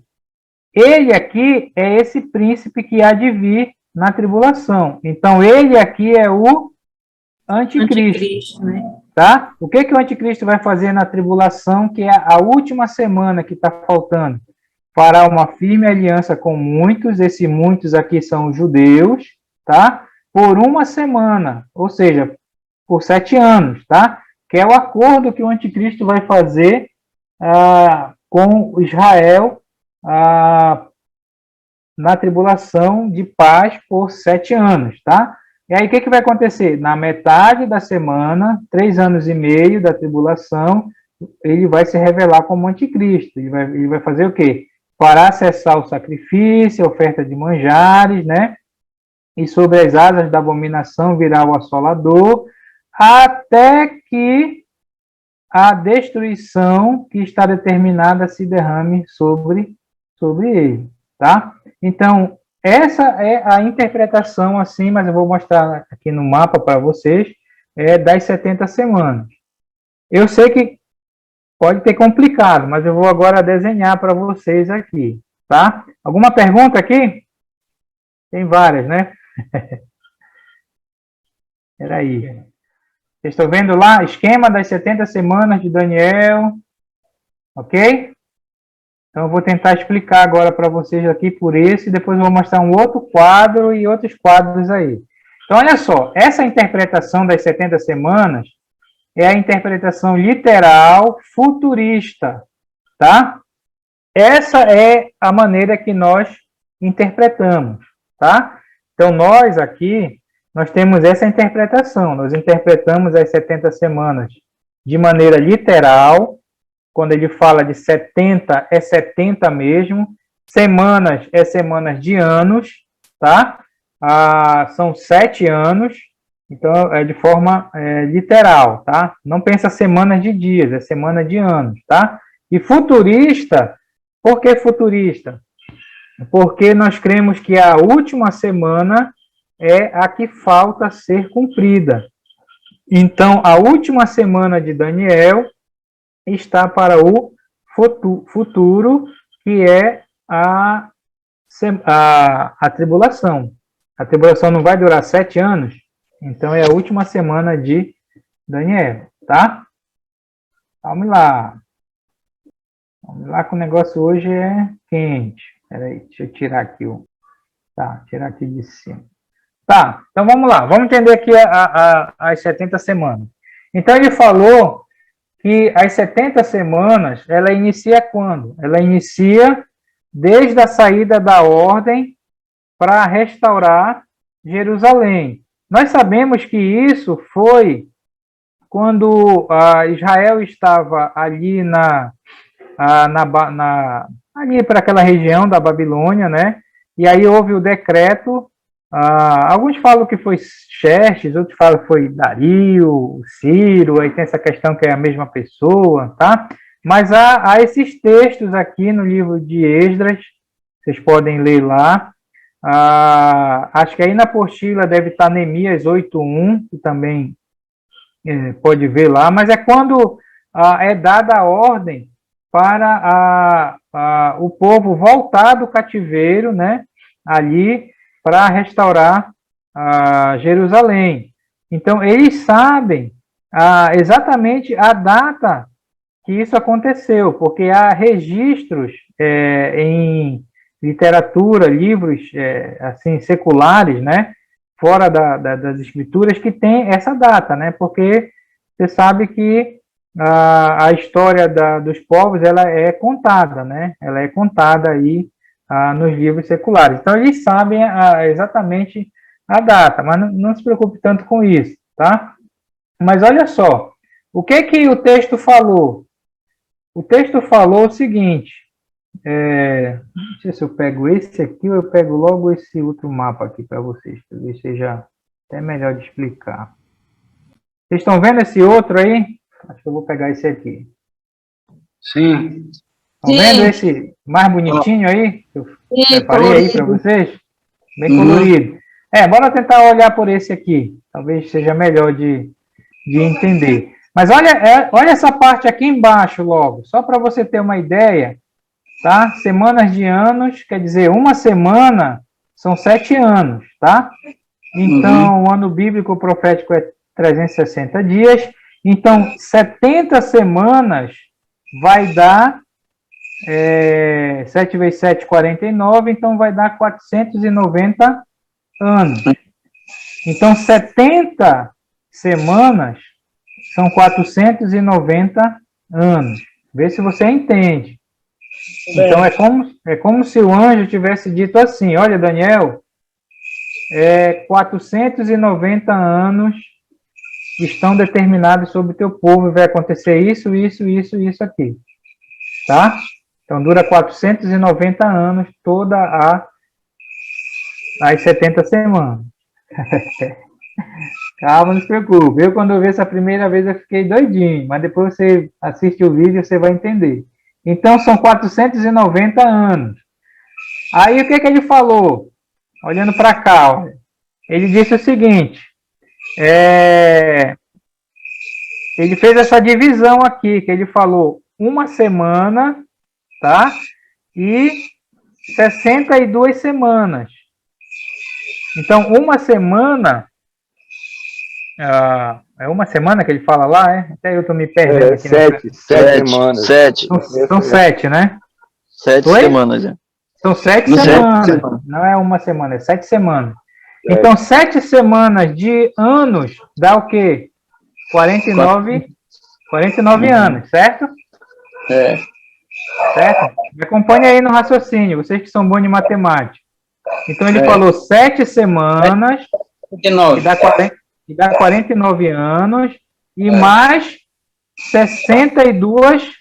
[SPEAKER 1] Ele aqui é esse príncipe que há de vir na tribulação. Então, ele aqui é o anticristo,
[SPEAKER 2] né?
[SPEAKER 1] Tá? O que o anticristo vai fazer na tribulação, que é a última semana que está faltando? Fará uma firme aliança com muitos, esses muitos aqui são os judeus, tá? Por uma semana, ou seja, por 7 anos, tá? Que é o acordo que o anticristo vai fazer com Israel na tribulação de paz por 7 anos, tá? E aí, o que vai acontecer? Na metade da semana, 3 anos e meio da tribulação, ele vai se revelar como anticristo. Ele vai fazer o quê? Para cessar o sacrifício, a oferta de manjares, né? E sobre as asas da abominação virá o assolador, até que a destruição que está determinada se derrame sobre ele, tá? Então, essa é a interpretação, assim, mas eu vou mostrar aqui no mapa para vocês, das 70 semanas. Eu sei que pode ter complicado, mas eu vou agora desenhar para vocês aqui, tá? Alguma pergunta aqui? Tem várias, né? Peraí. Vocês estão vendo lá? Esquema das 70 semanas de Daniel. Ok? Então, eu vou tentar explicar agora para vocês aqui por esse, e depois eu vou mostrar um outro quadro e outros quadros aí. Então, olha só, essa interpretação das 70 semanas é a interpretação literal futurista, tá? Essa é a maneira que nós interpretamos, tá? Então, nós aqui, nós temos essa interpretação, nós interpretamos as 70 semanas de maneira literal. Quando ele fala de 70, é 70 mesmo. Semanas é semanas de anos, tá? São 7 anos, então é de forma literal, tá? Não pensa semanas de dias, é semana de anos, tá? E futurista, por que futurista? Porque nós cremos que a última semana é a que falta ser cumprida. Então, a última semana de Daniel está para o futuro, que é a tribulação. A tribulação não vai durar 7 anos, então é a última semana de Daniel, tá? Vamos lá. Vamos lá que o negócio hoje é quente. Peraí, deixa eu tirar aqui tirar aqui de cima. Tá, então vamos lá. Vamos entender aqui as 70 semanas. Então, ele falou que as 70 semanas, ela inicia quando? Ela inicia desde a saída da ordem para restaurar Jerusalém. Nós sabemos que isso foi quando Israel estava ali ali para aquela região da Babilônia, né? E aí houve o decreto, alguns falam que foi Xerxes, outros falam que foi Dario, Ciro, aí tem essa questão que é a mesma pessoa, tá? Mas há esses textos aqui no livro de Esdras, vocês podem ler lá. Acho que aí na apostila deve estar Neemias 8:1, que também pode ver lá, mas é quando é dada a ordem para o povo voltar do cativeiro, né, ali para restaurar Jerusalém. Então, eles sabem exatamente a data que isso aconteceu, porque há registros em literatura, livros assim seculares, né, fora das escrituras, que tem essa data, né, porque você sabe que a história dos povos, ela é contada, né, ela é contada aí nos livros seculares. Então, eles sabem exatamente a data, mas não se preocupe tanto com isso, tá? Mas olha só, o que o texto falou? O texto falou o seguinte, não sei se eu pego esse aqui ou eu pego logo esse outro mapa aqui para vocês, talvez seja até melhor de explicar. Vocês estão vendo esse outro aí? Acho que eu vou pegar esse aqui.
[SPEAKER 8] Sim.
[SPEAKER 1] Estão vendo esse mais bonitinho aí? Que eu preparei aí para vocês? Bem colorido. Bora tentar olhar por esse aqui. Talvez seja melhor de entender. Mas olha essa parte aqui embaixo logo, só para você ter uma ideia, tá? Semanas de anos, quer dizer, uma semana são 7 anos, tá? Então, o ano bíblico profético é 360 dias. Então, 70 semanas vai dar 7 vezes 7, 49, então vai dar 490 anos. Então, 70 semanas são 490 anos. Vê se você entende. Então, é como se o anjo tivesse dito assim, olha, Daniel, 490 anos estão determinados sobre o teu povo, e vai acontecer isso, isso, isso, isso aqui. Tá? Então, dura 490 anos toda as 70 semanas. Calma, não se preocupe. Eu, quando eu vi essa primeira vez, eu fiquei doidinho, mas depois você assiste o vídeo e você vai entender. Então, são 490 anos. Aí, o que ele falou? Olhando para cá, olha. Ele disse o seguinte, ele fez essa divisão aqui, que ele falou uma semana, tá? E 62 semanas. Então, uma semana, é uma semana que ele fala lá, Até eu estou me perdendo aqui.
[SPEAKER 6] 7 semanas.
[SPEAKER 4] 7.
[SPEAKER 1] São 7, né?
[SPEAKER 4] 7 semanas,
[SPEAKER 1] São 7 semanas. Não é uma semana, é 7 semanas. Então, 7 semanas de anos dá o quê? 49 anos, certo? Certo? Me acompanhe aí no raciocínio, vocês que são bons de matemática. Então, ele falou 7 semanas, que dá 49 anos, e mais 62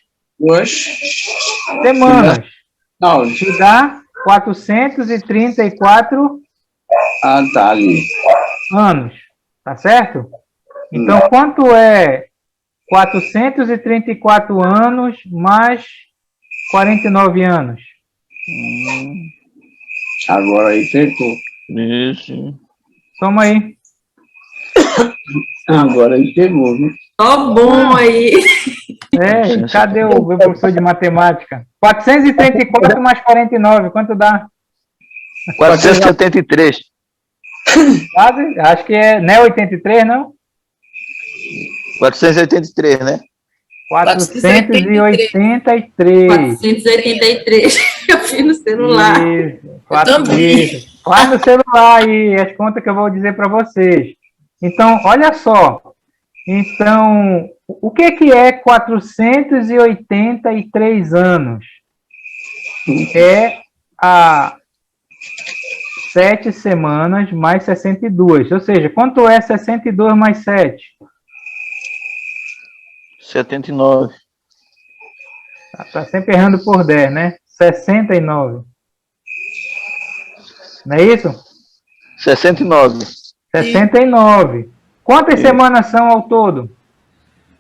[SPEAKER 1] semanas, que dá 434
[SPEAKER 8] tá ali.
[SPEAKER 1] anos, tá certo? Então, quanto é 434 anos mais 49 anos?
[SPEAKER 8] Agora aí acertou.
[SPEAKER 4] Isso.
[SPEAKER 1] Soma aí.
[SPEAKER 8] Agora aí pegou, viu?
[SPEAKER 2] Ó, bom aí.
[SPEAKER 1] Cadê o meu professor de matemática? 434 mais 49, quanto dá?
[SPEAKER 4] 473.
[SPEAKER 1] Quase? Acho que não é 83, não?
[SPEAKER 4] 483, né?
[SPEAKER 1] 483.
[SPEAKER 2] 483. Eu fiz no celular.
[SPEAKER 1] Isso, 4 vezes. Faz no celular aí as contas que eu vou dizer para vocês. Então, olha só. Então, o que é 483 anos? É a 7 semanas mais 62. Ou seja, quanto é 62 mais 7?
[SPEAKER 4] 79.
[SPEAKER 1] Tá sempre errando por 10, né? 69. Não é isso?
[SPEAKER 4] 69.
[SPEAKER 1] 69. Quantas semanas são ao todo?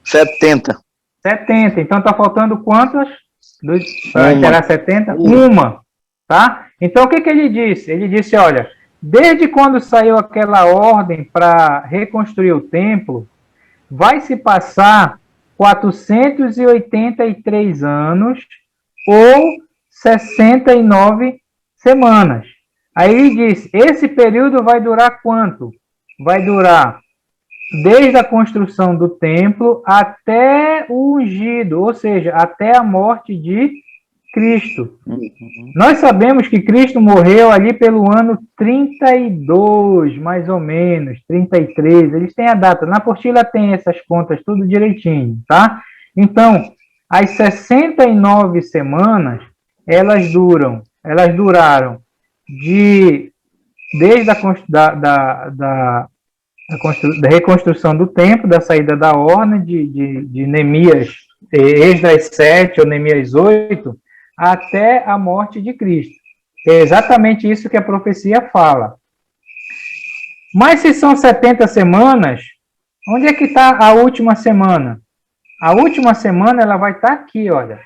[SPEAKER 4] 70.
[SPEAKER 1] 70. Então tá faltando quantas? Para interar 70? Uma. Tá? Então o que ele disse? Ele disse, olha, desde quando saiu aquela ordem para reconstruir o templo, vai se passar 483 anos ou 69 semanas. Aí ele diz, esse período vai durar quanto? Vai durar desde a construção do templo até o ungido, ou seja, até a morte de Cristo. Nós sabemos que Cristo morreu ali pelo ano 32, mais ou menos, 33, eles têm a data, na apostila tem essas contas tudo direitinho, tá? Então, as 69 semanas, elas duraram desde a reconstrução do templo, da saída da ordem de Neemias, Esdras 7 ou Neemias 8, até a morte de Cristo. É exatamente isso que a profecia fala. Mas se são 70 semanas, onde é que está a última semana? A última semana ela vai estar aqui, olha.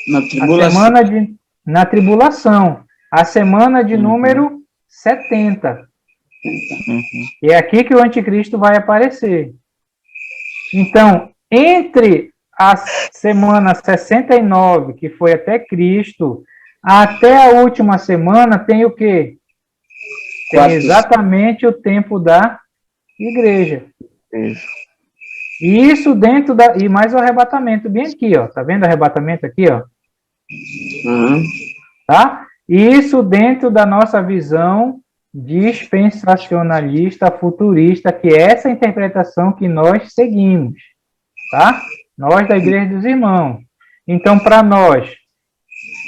[SPEAKER 8] Na tribulação.
[SPEAKER 1] Na tribulação. A semana de número 70. E é aqui que o anticristo vai aparecer. Então, entre a semana 69, que foi até Cristo, até a última semana, tem o quê? Tem exatamente o tempo da igreja. E isso dentro da... E mais o arrebatamento, bem aqui, ó. Tá vendo o arrebatamento aqui, ó? Tá? E isso dentro da nossa visão dispensacionalista, futurista, que é essa interpretação que nós seguimos, tá? Nós da Igreja dos Irmãos. Então, para nós,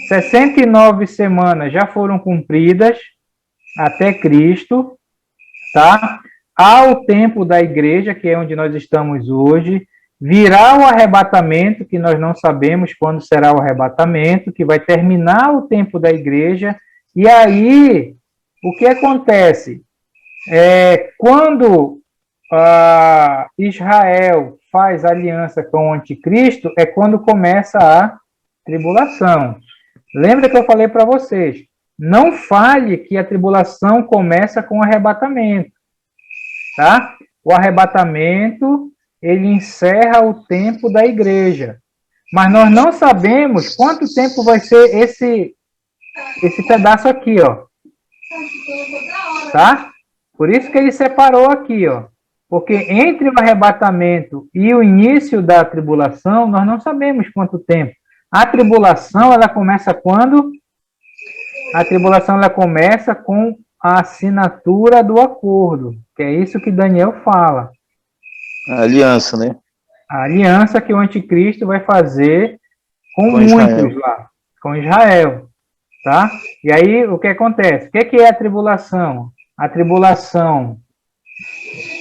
[SPEAKER 1] 69 semanas já foram cumpridas até Cristo, tá? Há o tempo da igreja, que é onde nós estamos hoje, virá o arrebatamento, que nós não sabemos quando será o arrebatamento, que vai terminar o tempo da igreja, e aí, o que acontece? Quando Israel faz aliança com o anticristo, é quando começa a tribulação. Lembra que eu falei para vocês, não fale que a tribulação começa com o arrebatamento, tá? O arrebatamento, ele encerra o tempo da igreja, mas nós não sabemos quanto tempo vai ser esse pedaço aqui, ó, tá? Por isso que ele separou aqui, ó, porque entre o arrebatamento e o início da tribulação, nós não sabemos quanto tempo. A tribulação, ela começa quando? A tribulação, ela começa com a assinatura do acordo, que é isso que Daniel fala.
[SPEAKER 4] A aliança, né?
[SPEAKER 1] A aliança que o anticristo vai fazer com muitos
[SPEAKER 4] Israel.
[SPEAKER 1] lá, com Israel, tá? E aí, o que acontece? O que é a tribulação? A tribulação,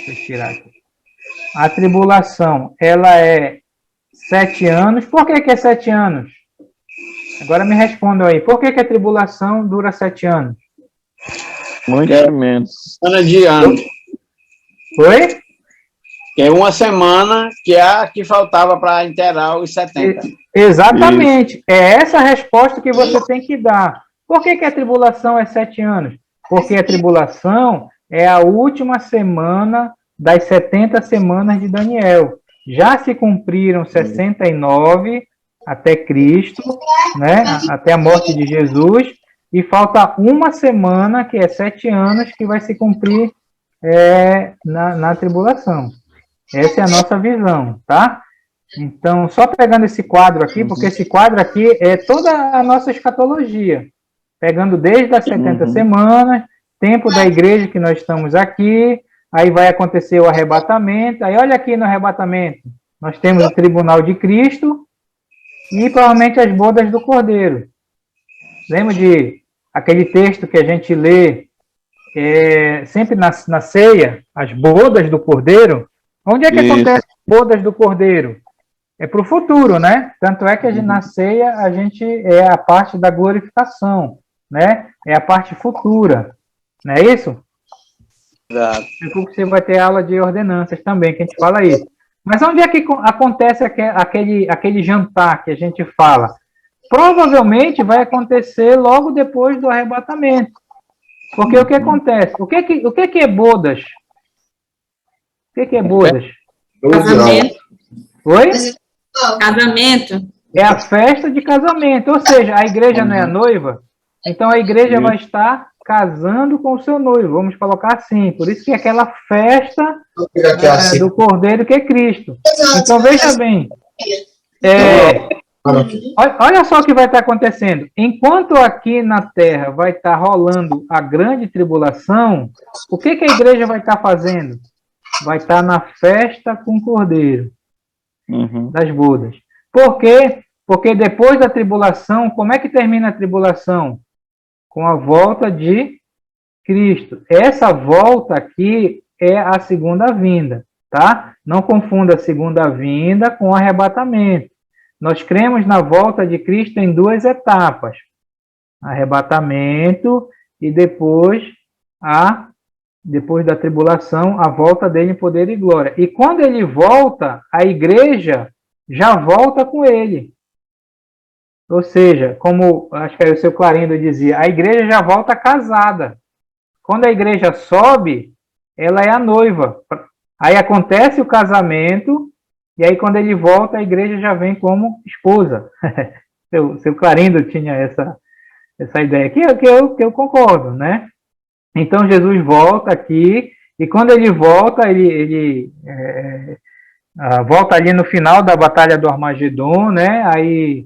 [SPEAKER 1] deixa eu tirar aqui. A tribulação, ela é 7 anos. Por que é 7 anos? Agora me respondam aí. Por que a tribulação dura 7 anos?
[SPEAKER 4] Muito menos.
[SPEAKER 8] Semana de ano.
[SPEAKER 1] Oi?
[SPEAKER 8] Que é uma semana que é a que faltava para inteirar os 70.
[SPEAKER 1] Exatamente. Isso. É essa a resposta que você tem que dar. Por que a tribulação é 7 anos? Porque a tribulação é a última semana das 70 semanas de Daniel. Já se cumpriram 69 até Cristo, né? Até a morte de Jesus, e falta uma semana, que é 7 anos, que vai se cumprir na tribulação. Essa é a nossa visão, tá? Então, só pegando esse quadro aqui, porque esse quadro aqui é toda a nossa escatologia, pegando desde as 70 semanas, tempo da igreja que nós estamos aqui, aí vai acontecer o arrebatamento, aí olha aqui no arrebatamento, nós temos o tribunal de Cristo e provavelmente as bodas do Cordeiro. Lembra de aquele texto que a gente lê sempre na ceia, as bodas do Cordeiro? Onde é que acontece as bodas do Cordeiro? É para o futuro, né? Tanto é que na ceia a gente é a parte da glorificação, né? É a parte futura, não é isso?
[SPEAKER 8] Exato.
[SPEAKER 1] Você vai ter aula de ordenanças também, que a gente fala isso. Mas onde é que acontece aquele jantar que a gente fala? Provavelmente vai acontecer logo depois do arrebatamento. Porque o que acontece? O que é bodas? O que é bodas?
[SPEAKER 2] Casamento.
[SPEAKER 1] Oi?
[SPEAKER 2] Casamento.
[SPEAKER 1] É a festa de casamento. Ou seja, a igreja não é a noiva, então a igreja vai estar casando com o seu noivo. Vamos colocar assim. Por isso que é aquela festa do Cordeiro que é Cristo. Então, veja bem. Olha só o que vai estar acontecendo. Enquanto aqui na Terra vai estar rolando a grande tribulação, o que a igreja vai estar fazendo? Vai estar na festa com o Cordeiro, das bodas. Por quê? Porque depois da tribulação, como é que termina a tribulação? Com a volta de Cristo. Essa volta aqui é a segunda vinda, tá? Não confunda a segunda vinda com o arrebatamento. Nós cremos na volta de Cristo em duas etapas. Arrebatamento e depois da tribulação, a volta dele em poder e glória. E quando ele volta, a igreja já volta com ele. Ou seja, como acho que aí o seu Clarindo dizia, a igreja já volta casada. Quando a igreja sobe, ela é a noiva. Aí acontece o casamento, e aí quando ele volta, a igreja já vem como esposa. Seu Clarindo tinha essa ideia, que eu concordo, né? Então Jesus volta aqui, e quando ele volta, ele volta ali no final da batalha do Armagedon, né? Aí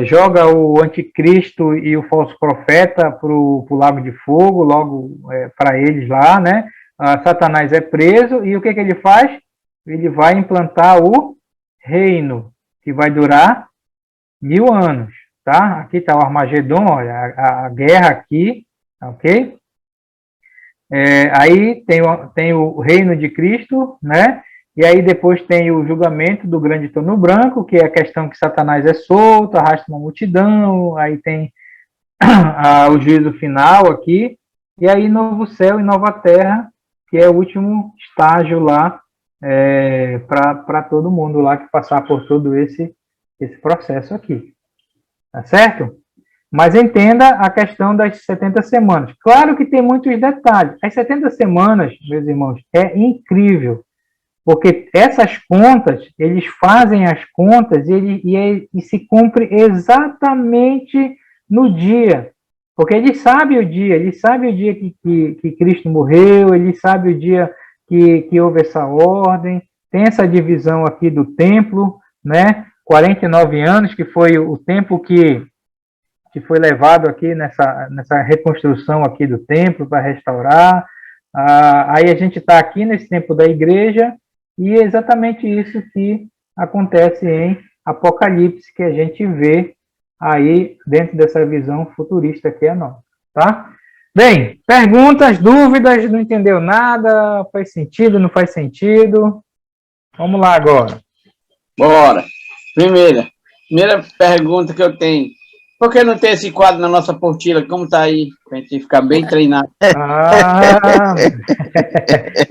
[SPEAKER 1] joga o anticristo e o falso profeta para o lago de fogo, logo para eles lá, né? Satanás é preso, e o que ele faz? Ele vai implantar o reino, que vai durar 1000 anos, tá? Aqui está o Armagedon, olha, a guerra aqui, ok? Aí tem o reino de Cristo, né? E aí depois tem o julgamento do grande trono branco, que é a questão que Satanás é solto, arrasta uma multidão, aí tem o juízo final aqui, e aí novo céu e nova terra, que é o último estágio lá, para todo mundo lá que passar por todo esse processo aqui. Tá certo? Mas entenda a questão das 70 semanas. Claro que tem muitos detalhes. As 70 semanas, meus irmãos, é incrível. Porque essas contas, eles fazem as contas e se cumpre exatamente no dia. Porque eles sabem o dia que Cristo morreu, eles sabem o dia que houve essa ordem, tem essa divisão aqui do templo, né? 49 anos, que foi o tempo que foi levado aqui nessa reconstrução aqui do templo para restaurar. Aí a gente está aqui nesse tempo da igreja, e é exatamente isso que acontece em Apocalipse, que a gente vê aí dentro dessa visão futurista que é nossa, tá? Bem, perguntas, dúvidas, não entendeu nada, faz sentido, não faz sentido? Vamos lá agora.
[SPEAKER 8] Bora. Primeira pergunta que eu tenho. Por que não tem esse quadro na nossa apostila? Como está aí? Para a gente ficar bem treinado.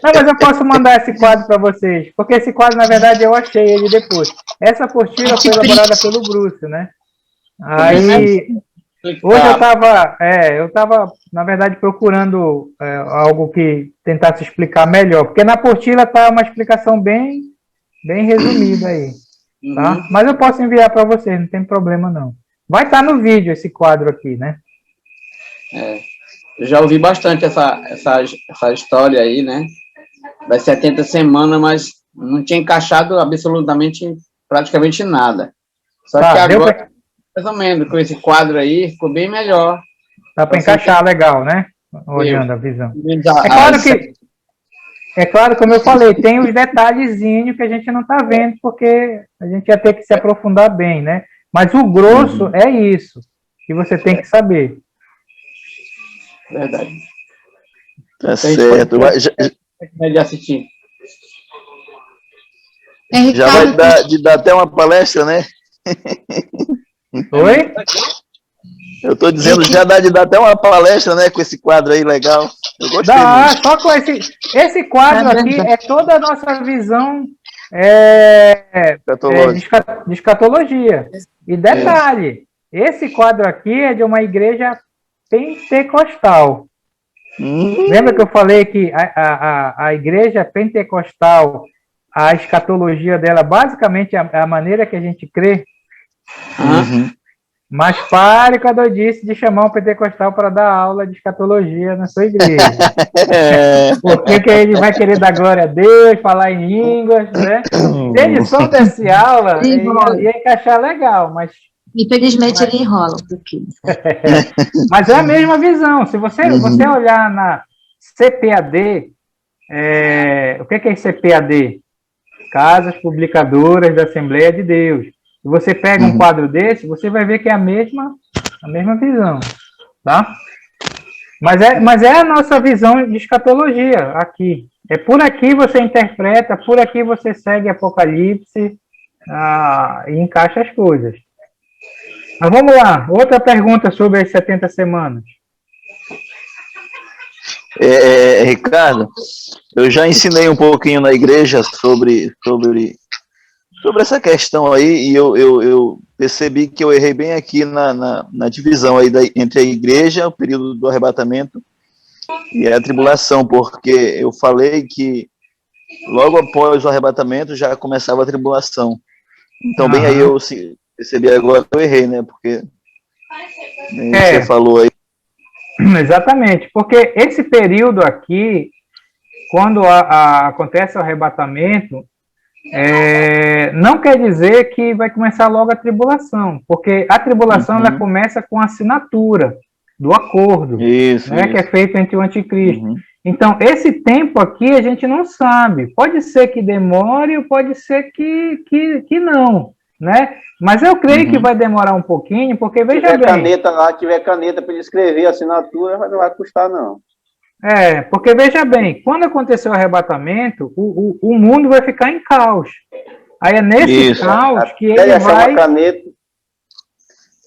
[SPEAKER 1] Não, mas eu posso mandar esse quadro para vocês. Porque esse quadro, na verdade, eu achei ele depois. Essa apostila foi elaborada pelo Bruce, né? Aí, hoje eu estava, na verdade, procurando algo que tentasse explicar melhor. Porque na apostila está uma explicação bem resumida aí. Tá? Mas eu posso enviar para vocês, não tem problema não. Vai estar no vídeo esse quadro aqui, né?
[SPEAKER 8] Eu já ouvi bastante essa história aí, né? Das 70 semanas, mas não tinha encaixado absolutamente, praticamente nada. Só que agora, mais ou menos, com esse quadro aí, ficou bem melhor. Dá
[SPEAKER 1] para encaixar legal, né? Olhando a visão. É claro que É claro, como eu falei, tem os detalhezinhos que a gente não está vendo, porque a gente ia ter que se aprofundar bem, né? Mas o grosso é isso, que você tem que saber.
[SPEAKER 8] Verdade.
[SPEAKER 4] Tá certo.
[SPEAKER 8] De assistir.
[SPEAKER 4] Já vai dar até uma palestra, né?
[SPEAKER 1] Oi?
[SPEAKER 4] Eu estou dizendo, já dá de dar até uma palestra, né? Com esse quadro aí legal. Eu gostei muito.
[SPEAKER 1] Só com esse quadro aqui é toda a nossa visão de escatologia. E detalhe, esse quadro aqui é de uma igreja pentecostal. Lembra que eu falei que a igreja pentecostal, a escatologia dela, basicamente, é a maneira que a gente crê? Mas pare com a doidice de chamar um pentecostal para dar aula de escatologia na sua igreja. Porque ele vai querer dar glória a Deus, falar em línguas, né? Se ele só desse aula, ia encaixar legal, mas...
[SPEAKER 9] Infelizmente ele enrola um pouquinho.
[SPEAKER 1] Mas é a mesma visão. Se você olhar na CPAD, o que é CPAD? Casas Publicadoras da Assembleia de Deus. Se você pega um quadro desse, você vai ver que é a mesma visão, tá? Mas é a nossa visão de escatologia aqui. É por aqui você interpreta, por aqui você segue Apocalipse e encaixa as coisas. Mas vamos lá, outra pergunta sobre as 70 semanas.
[SPEAKER 4] Ricardo, eu já ensinei um pouquinho na igreja sobre essa questão aí, e eu percebi que eu errei bem aqui na divisão aí entre a igreja, o período do arrebatamento, e a tribulação, porque eu falei que logo após o arrebatamento já começava a tribulação. Então, bem aí eu percebi agora que eu errei, né? Porque você falou aí.
[SPEAKER 1] Exatamente, porque esse período aqui, quando acontece o arrebatamento, não quer dizer que vai começar logo a tribulação, porque a tribulação ela começa com a assinatura do acordo, que é feito entre o anticristo. Então, esse tempo aqui a gente não sabe. Pode ser que demore ou pode ser que não, né? Mas eu creio que vai demorar um pouquinho, porque veja bem...
[SPEAKER 3] tiver caneta para ele escrever a assinatura, não vai custar, não.
[SPEAKER 1] Porque veja bem, quando aconteceu o arrebatamento, o mundo vai ficar em caos. Aí é nesse caos que ele vai...
[SPEAKER 3] Uma caneta.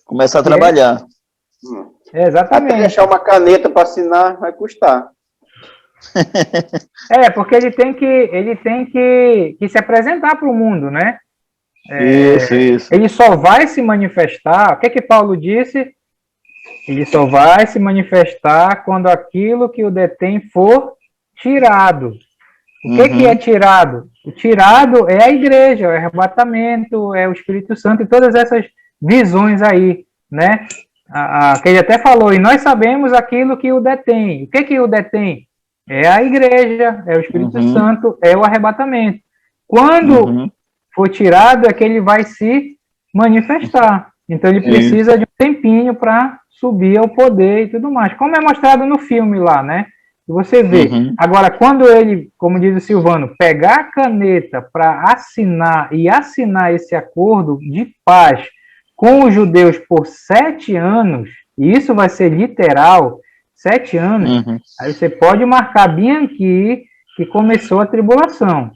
[SPEAKER 4] Começar a trabalhar.
[SPEAKER 1] Exatamente.
[SPEAKER 3] Até deixar uma caneta para assinar, vai custar.
[SPEAKER 1] Porque ele tem que se apresentar para o mundo, né?
[SPEAKER 4] Isso.
[SPEAKER 1] Ele só vai se manifestar. O que Paulo disse? Ele só vai se manifestar quando aquilo que o detém for tirado. O que é tirado? O tirado é a igreja, é o arrebatamento, é o Espírito Santo e todas essas visões aí, né? Que ele até falou, e nós sabemos aquilo que o detém. O que o detém? É a igreja, é o Espírito Santo, é o arrebatamento. Quando for tirado, é que ele vai se manifestar. Então, ele precisa de um tempinho para subir ao poder e tudo mais. Como é mostrado no filme lá, né? Você vê. Agora, quando ele, como diz o Silvano, pegar a caneta para assinar esse acordo de paz com os judeus por 7 anos, e isso vai ser literal, 7 anos, aí você pode marcar bem aqui que começou a tribulação.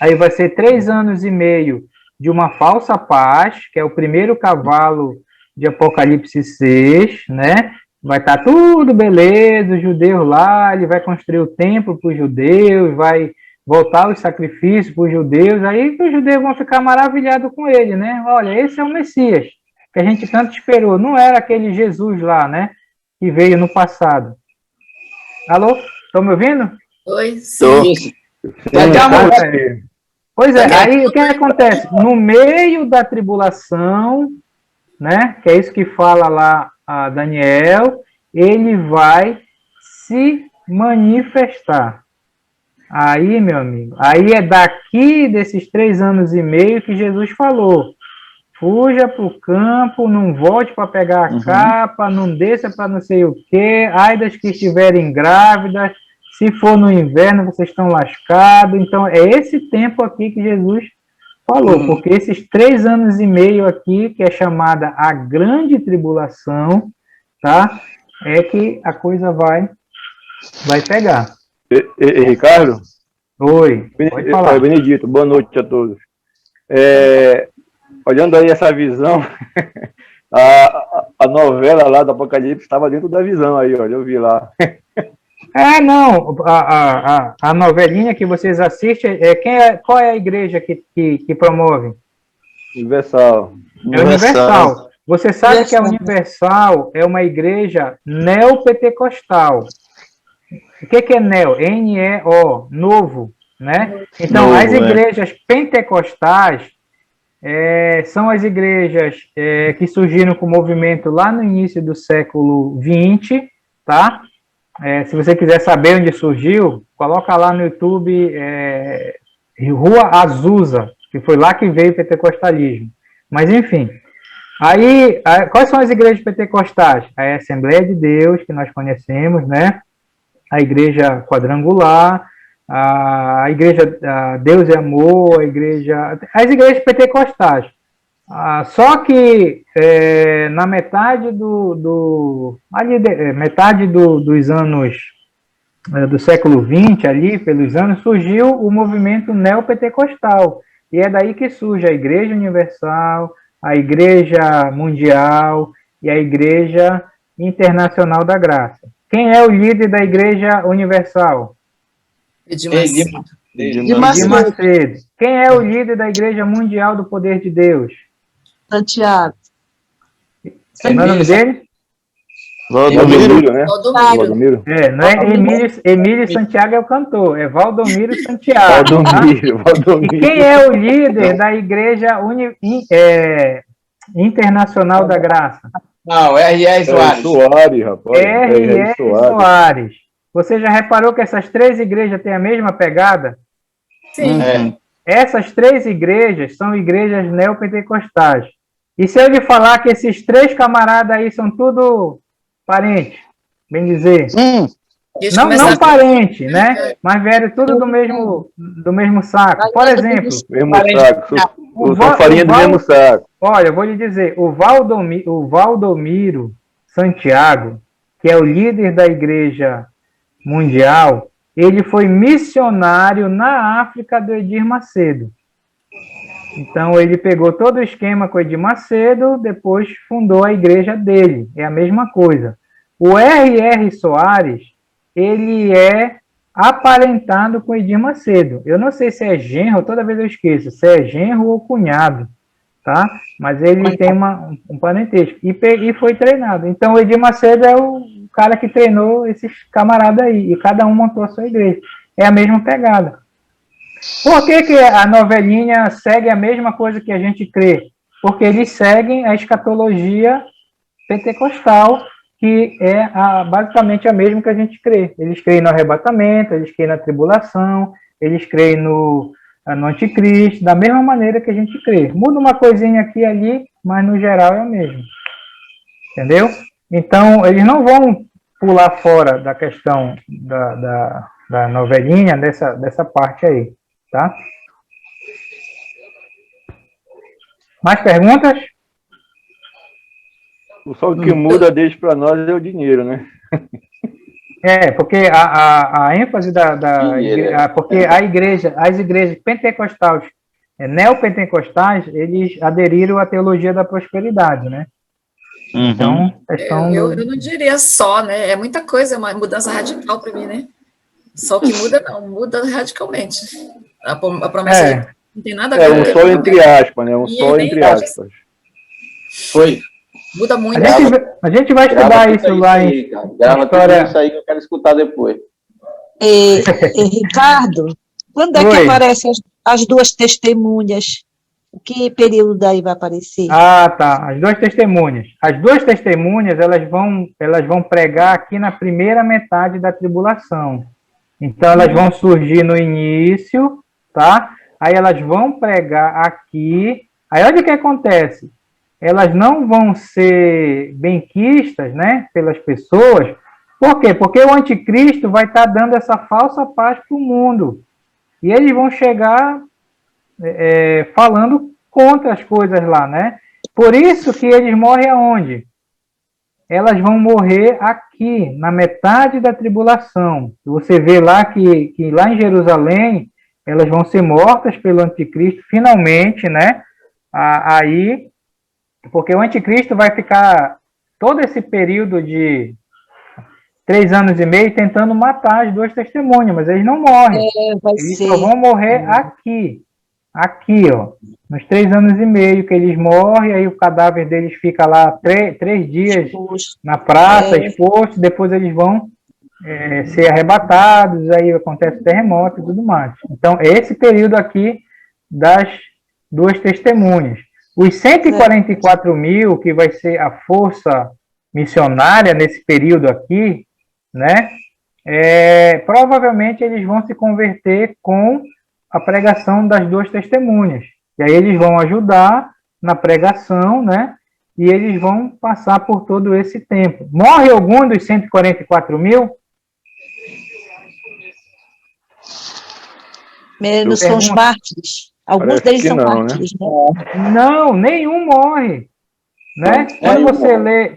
[SPEAKER 1] Aí vai ser 3 anos e meio de uma falsa paz, que é o primeiro cavalo de Apocalipse 6, né? Vai estar tudo beleza, os judeus lá, ele vai construir o templo para os judeus, vai voltar os sacrifícios para os judeus, aí os judeus vão ficar maravilhados com ele, né? Olha, esse é o Messias, que a gente tanto esperou. Não era aquele Jesus lá, né? Que veio no passado. Alô? Estão me ouvindo?
[SPEAKER 7] Oi, sim.
[SPEAKER 1] Pois é, aí o que acontece? No meio da tribulação, né? Que é isso que fala lá a Daniel, ele vai se manifestar. Aí, meu amigo, aí é daqui desses 3 anos e meio que Jesus falou: fuja para o campo, não volte para pegar a capa, não desça para não sei o quê, ai das que estiverem grávidas, Se for no inverno, vocês estão lascados. Então, é esse tempo aqui que Jesus falou, porque esses 3 anos e meio aqui, que é chamada a grande tribulação, tá? É que a coisa vai pegar.
[SPEAKER 6] Ricardo?
[SPEAKER 1] Oi, pode falar.
[SPEAKER 6] Benedito, boa noite a todos. Olhando aí essa visão, a novela lá do Apocalipse estava dentro da visão aí, olha, eu vi lá.
[SPEAKER 1] Não, a novelinha que vocês assistem, qual é a igreja que promove?
[SPEAKER 6] Universal.
[SPEAKER 1] É Universal. Você sabe que a Universal é uma igreja neopentecostal. O que é neo? N-E-O, novo, né? Então, as igrejas pentecostais são as igrejas que surgiram com o movimento lá no início do século XX, tá? Se você quiser saber onde surgiu, coloca lá no YouTube Rua Azusa, que foi lá que veio o pentecostalismo. Mas, enfim, aí, quais são as igrejas pentecostais? A Assembleia de Deus, que nós conhecemos, né? A Igreja Quadrangular, a Igreja Deus é Amor, as igrejas pentecostais. Só que na metade dos anos do século XX, ali, pelos anos, surgiu o movimento neopentecostal. E é daí que surge a Igreja Universal, a Igreja Mundial e a Igreja Internacional da Graça. Quem é o líder da Igreja Universal?
[SPEAKER 7] Edir
[SPEAKER 1] Macedo. Quem é o líder da Igreja Mundial do Poder de Deus?
[SPEAKER 9] Santiago.
[SPEAKER 1] Como é o nome dele?
[SPEAKER 6] Valdomiro, né?
[SPEAKER 7] Valdomiro.
[SPEAKER 1] Não é Emílio Santiago é o cantor, é Valdomiro Santiago.
[SPEAKER 6] Valdomiro.
[SPEAKER 1] E quem é o líder da Igreja Internacional da Graça?
[SPEAKER 8] Não, R.R. Soares.
[SPEAKER 6] Soares, rapaz.
[SPEAKER 1] R.R. Soares. Você já reparou que essas 3 igrejas têm a mesma pegada?
[SPEAKER 7] Sim.
[SPEAKER 1] Essas 3 igrejas são igrejas neopentecostais. E se eu lhe falar que esses 3 camaradas aí são tudo parentes, bem dizer? Não parente, né? Mas vieram tudo do mesmo saco. Por exemplo...
[SPEAKER 6] Mesmo saco. São farinha do mesmo saco.
[SPEAKER 1] Olha, eu vou lhe dizer, o Valdomiro Santiago, que é o líder da Igreja Mundial, ele foi missionário na África do Edir Macedo. Então, ele pegou todo o esquema com o Edir Macedo, depois fundou a igreja dele. É a mesma coisa. O R.R. Soares, ele é aparentado com o Edir Macedo. Eu não sei se é genro, toda vez eu esqueço, se é genro ou cunhado, tá? Mas ele tem um parentesco. E foi treinado. Então, o Edir Macedo é o cara que treinou esses camaradas aí. E cada um montou a sua igreja. É a mesma pegada. Por que a novelinha segue a mesma coisa que a gente crê? Porque eles seguem a escatologia pentecostal, que é basicamente a mesma que a gente crê. Eles creem no arrebatamento, eles creem na tribulação, eles creem no anticristo, da mesma maneira que a gente crê. Muda uma coisinha aqui e ali, mas no geral é o mesmo. Entendeu? Então, eles não vão pular fora da questão da novelinha, dessa parte aí, tá? Mais perguntas?
[SPEAKER 6] Só o que muda deles para nós é o dinheiro, né?
[SPEAKER 1] Porque a ênfase porque as igrejas pentecostais, neopentecostais, eles aderiram à teologia da prosperidade, né? Então,
[SPEAKER 7] eu não diria só, né? É muita coisa, é uma mudança radical para mim, né? Só que muda não, muda radicalmente. A promessa não tem nada a ver.
[SPEAKER 6] Um só entre aspas, né? Um só entre aspas.
[SPEAKER 8] Foi.
[SPEAKER 7] Muda muito.
[SPEAKER 1] A gente vai estudar isso lá em
[SPEAKER 3] história. Isso aí que eu quero escutar depois.
[SPEAKER 9] Ricardo, quando é que aparecem as 2 testemunhas? Que período daí vai aparecer?
[SPEAKER 1] Tá. As 2 testemunhas. As 2 testemunhas, elas vão pregar aqui na primeira metade da tribulação. Então, elas vão surgir no início, tá? Aí elas vão pregar aqui. Aí olha o que acontece. Elas não vão ser benquistas, né, pelas pessoas, Por quê? Porque o anticristo vai estar dando essa falsa paz para o mundo. E eles vão chegar falando contra as coisas lá, né? Por isso que eles morrem aonde? Elas vão morrer aqui, na metade da tribulação. Você vê lá que lá em Jerusalém, elas vão ser mortas pelo anticristo, finalmente, né? Aí, porque o anticristo vai ficar todo esse período de 3 anos e meio tentando matar as duas testemunhas, mas eles não morrem. Eles só vão morrer aqui, ó, nos 3 anos e meio que eles morrem, aí o cadáver deles fica lá 3 dias na praça, exposto, depois eles vão ser arrebatados, aí acontece terremoto e tudo mais. Então, esse período aqui das duas testemunhas. Os 144 mil, que vai ser a força missionária nesse período aqui, né? Provavelmente eles vão se converter com a pregação das duas testemunhas. E aí eles vão ajudar na pregação, né? E eles vão passar por todo esse tempo. Morre algum dos 144 mil?
[SPEAKER 9] Menos são os mártires. Alguns deles são mártires, né?
[SPEAKER 1] Não, nenhum morre. Né?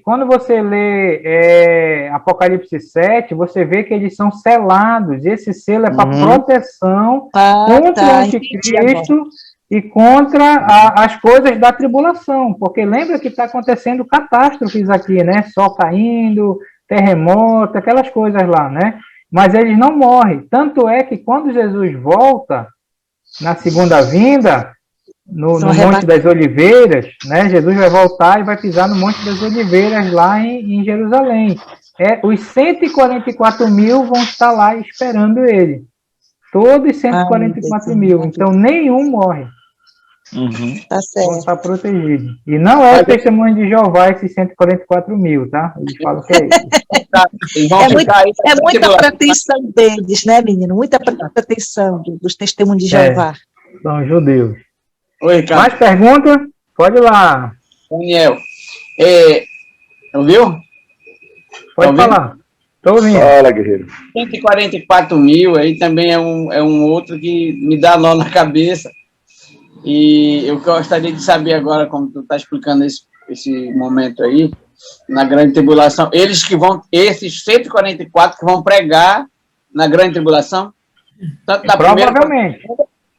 [SPEAKER 1] Quando você lê Apocalipse 7, você vê que eles são selados. Esse selo é para proteção contra o anticristo e contra as coisas da tribulação. Porque lembra que está acontecendo catástrofes aqui, né? Sol caindo, terremoto, aquelas coisas lá, né? Mas eles não morrem. Tanto é que quando Jesus volta na segunda vinda, no Monte das Oliveiras, né? Jesus vai voltar e vai pisar no Monte das Oliveiras lá em Jerusalém. Os 144 mil vão estar lá esperando ele. Todos 144 mil. Então, nenhum morre.
[SPEAKER 9] Tá certo.
[SPEAKER 1] Vão estar protegidos. E não é o testemunho de Jeová esses 144 mil, tá? Eles falam que é isso.
[SPEAKER 9] É muita pretensão deles, né, menino? Muita pretensão dos testemunhos de Jeová.
[SPEAKER 1] São judeus.
[SPEAKER 8] Oi, Ricardo.
[SPEAKER 1] Mais pergunta? Pode ir lá.
[SPEAKER 8] Daniel, ouviu?
[SPEAKER 1] Pode falar. Estou ouvindo.
[SPEAKER 6] Fala, guerreiro.
[SPEAKER 8] 144 mil, aí também é um outro que me dá nó na cabeça. E eu gostaria de saber agora, como tu está explicando esse momento aí, na grande tribulação, esses 144 que vão pregar na grande tribulação? Tanto na
[SPEAKER 1] provavelmente.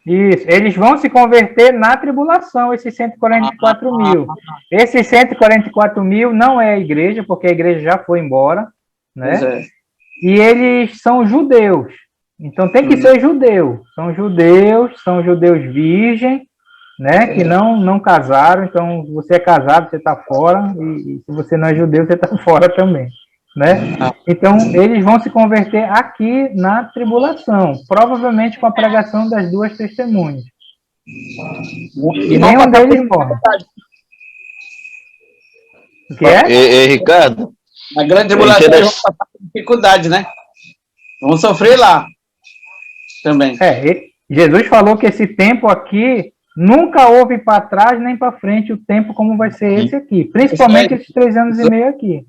[SPEAKER 1] Isso, eles vão se converter na tribulação, esses 144 mil. Esses 144 mil não é a igreja, porque a igreja já foi embora, né? E eles são judeus. Então tem que ser judeu. São judeus virgem, né? Que não casaram. Então, se você é casado, você está fora. E se você não é judeu, você está fora também. Né? Então, eles vão se converter aqui na tribulação, provavelmente com a pregação das duas testemunhas. E nenhum deles morre. O que é?
[SPEAKER 4] Ricardo?
[SPEAKER 8] Na grande tribulação, eles vão passar por dificuldade, né? Vão sofrer lá também.
[SPEAKER 1] Jesus falou que esse tempo aqui nunca houve para trás nem para frente o tempo como vai ser esse aqui, principalmente esses 3 anos e meio aqui.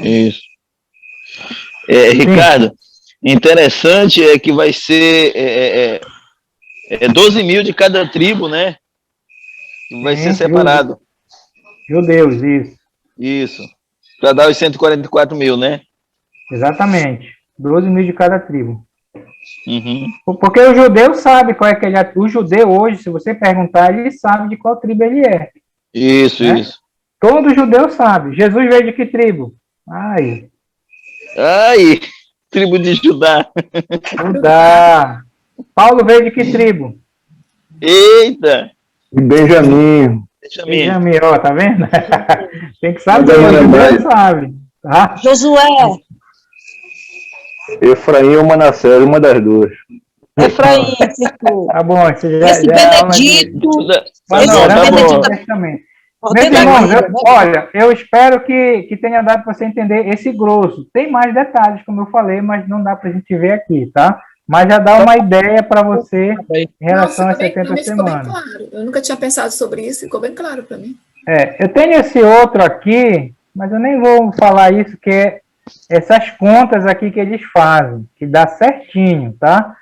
[SPEAKER 4] Isso. Ricardo, interessante é que vai ser 12 mil de cada tribo, né? Que vai ser separado.
[SPEAKER 1] Judeus, isso.
[SPEAKER 4] Isso. Para dar os 144 mil, né?
[SPEAKER 1] Exatamente. 12 mil de cada tribo. Porque o judeu sabe qual é que ele é. O judeu hoje, se você perguntar, ele sabe de qual tribo ele é.
[SPEAKER 4] Isso, né? Isso.
[SPEAKER 1] Todo judeu sabe. Jesus veio de que tribo? Ai,
[SPEAKER 4] tribo de Judá.
[SPEAKER 1] Judá. Paulo veio de que tribo?
[SPEAKER 4] Eita!
[SPEAKER 6] Benjamim,
[SPEAKER 1] ó, tá vendo? Tem que saber, o judeu sabe. Tá?
[SPEAKER 9] Josué.
[SPEAKER 6] Efraim ou Manassés, uma das duas.
[SPEAKER 9] Efraim, ficou.
[SPEAKER 1] Tá bom, você já...
[SPEAKER 9] Esse Benedito.
[SPEAKER 1] Meus irmãos, olha, eu espero que tenha dado para você entender esse grosso. Tem mais detalhes, como eu falei, mas não dá para a gente ver aqui, tá? Mas já dá uma ideia para você em relação às 70 semanas.
[SPEAKER 7] Claro. Eu nunca tinha pensado sobre isso, ficou bem claro para mim.
[SPEAKER 1] Eu tenho esse outro aqui, mas eu nem vou falar isso, que essas contas aqui que eles fazem, que dá certinho, tá?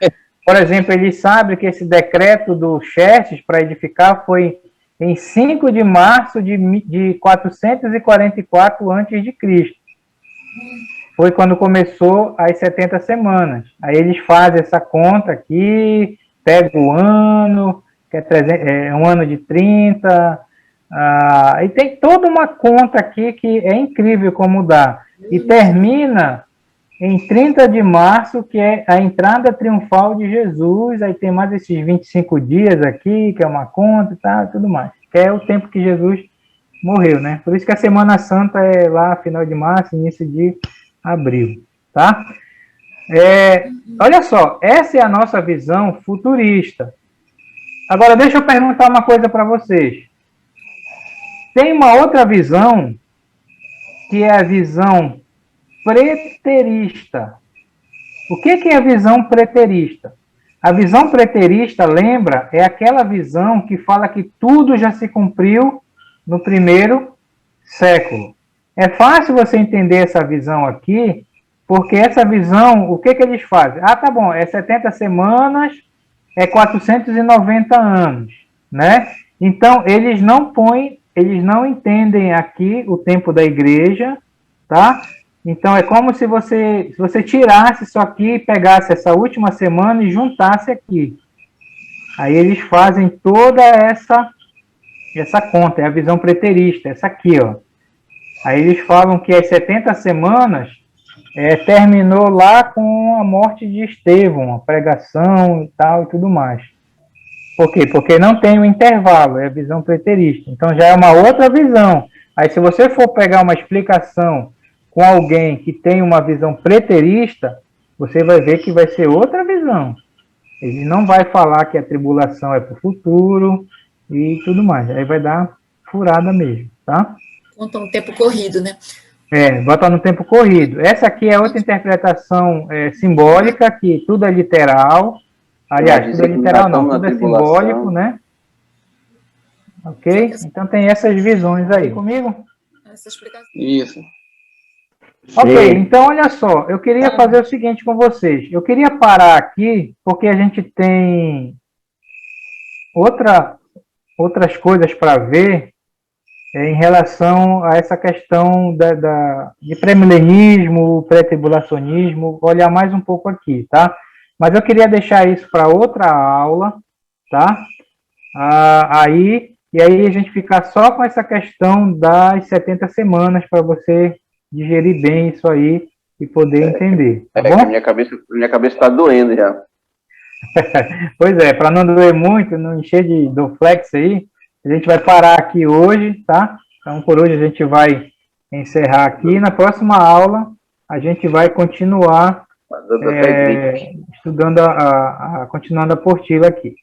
[SPEAKER 1] Por exemplo, eles sabem que esse decreto do Xerxes para edificar foi em 5 de março de 444 a.C. Foi quando começou as 70 semanas. Aí eles fazem essa conta aqui, pegam o ano, que é um ano de 30, e tem toda uma conta aqui que é incrível como dá. E termina em 30 de março, que é a entrada triunfal de Jesus. Aí tem mais esses 25 dias aqui, que é uma conta e tal, tudo mais. Que é o tempo que Jesus morreu, né? Por isso que a Semana Santa é lá, final de março, início de abril, tá? Olha só, essa é a nossa visão futurista. Agora, deixa eu perguntar uma coisa para vocês. Tem uma outra visão, que é a visão preterista. O que é a visão preterista? A visão preterista, lembra, é aquela visão que fala que tudo já se cumpriu no primeiro século. É fácil você entender essa visão aqui, porque essa visão, o que eles fazem? Ah, tá bom, é 70 semanas, é 490 anos, né? Então, eles não entendem aqui o tempo da igreja, tá? Então, é como se você tirasse isso aqui, pegasse essa última semana e juntasse aqui. Aí eles fazem toda essa conta, é a visão preterista, essa aqui, ó. Aí eles falam que as 70 semanas terminou lá com a morte de Estevão, a pregação e tal e tudo mais. Por quê? Porque não tem o intervalo, é a visão preterista. Então já é uma outra visão. Aí se você for pegar uma explicação com alguém que tem uma visão preterista, você vai ver que vai ser outra visão. Ele não vai falar que a tribulação é para o futuro e tudo mais. Aí vai dar furada mesmo, tá?
[SPEAKER 7] Conta um tempo corrido, né?
[SPEAKER 1] Bota no tempo corrido. Essa aqui é outra interpretação simbólica, que tudo é literal. Aliás, tudo é literal não, tudo é simbólico, né? Ok? Então tem essas visões aí. Comigo?
[SPEAKER 7] Essa explicação.
[SPEAKER 8] Isso.
[SPEAKER 1] Ok, então olha só, eu queria fazer o seguinte com vocês. Eu queria parar aqui, porque a gente tem outras coisas para ver em relação a essa questão de pré-milenismo, pré-tribulacionismo, olhar mais um pouco aqui, tá? Mas eu queria deixar isso para outra aula, tá? E aí a gente ficar só com essa questão das 70 semanas para você digerir bem isso aí e poder entender, tá bom?
[SPEAKER 3] Minha cabeça está doendo já.
[SPEAKER 1] Pois é, para não doer muito, não encher de Dorflex aí, a gente vai parar aqui hoje, tá? Então, por hoje a gente vai encerrar aqui. Na próxima aula, a gente vai continuar estudando continuando a apostila aqui,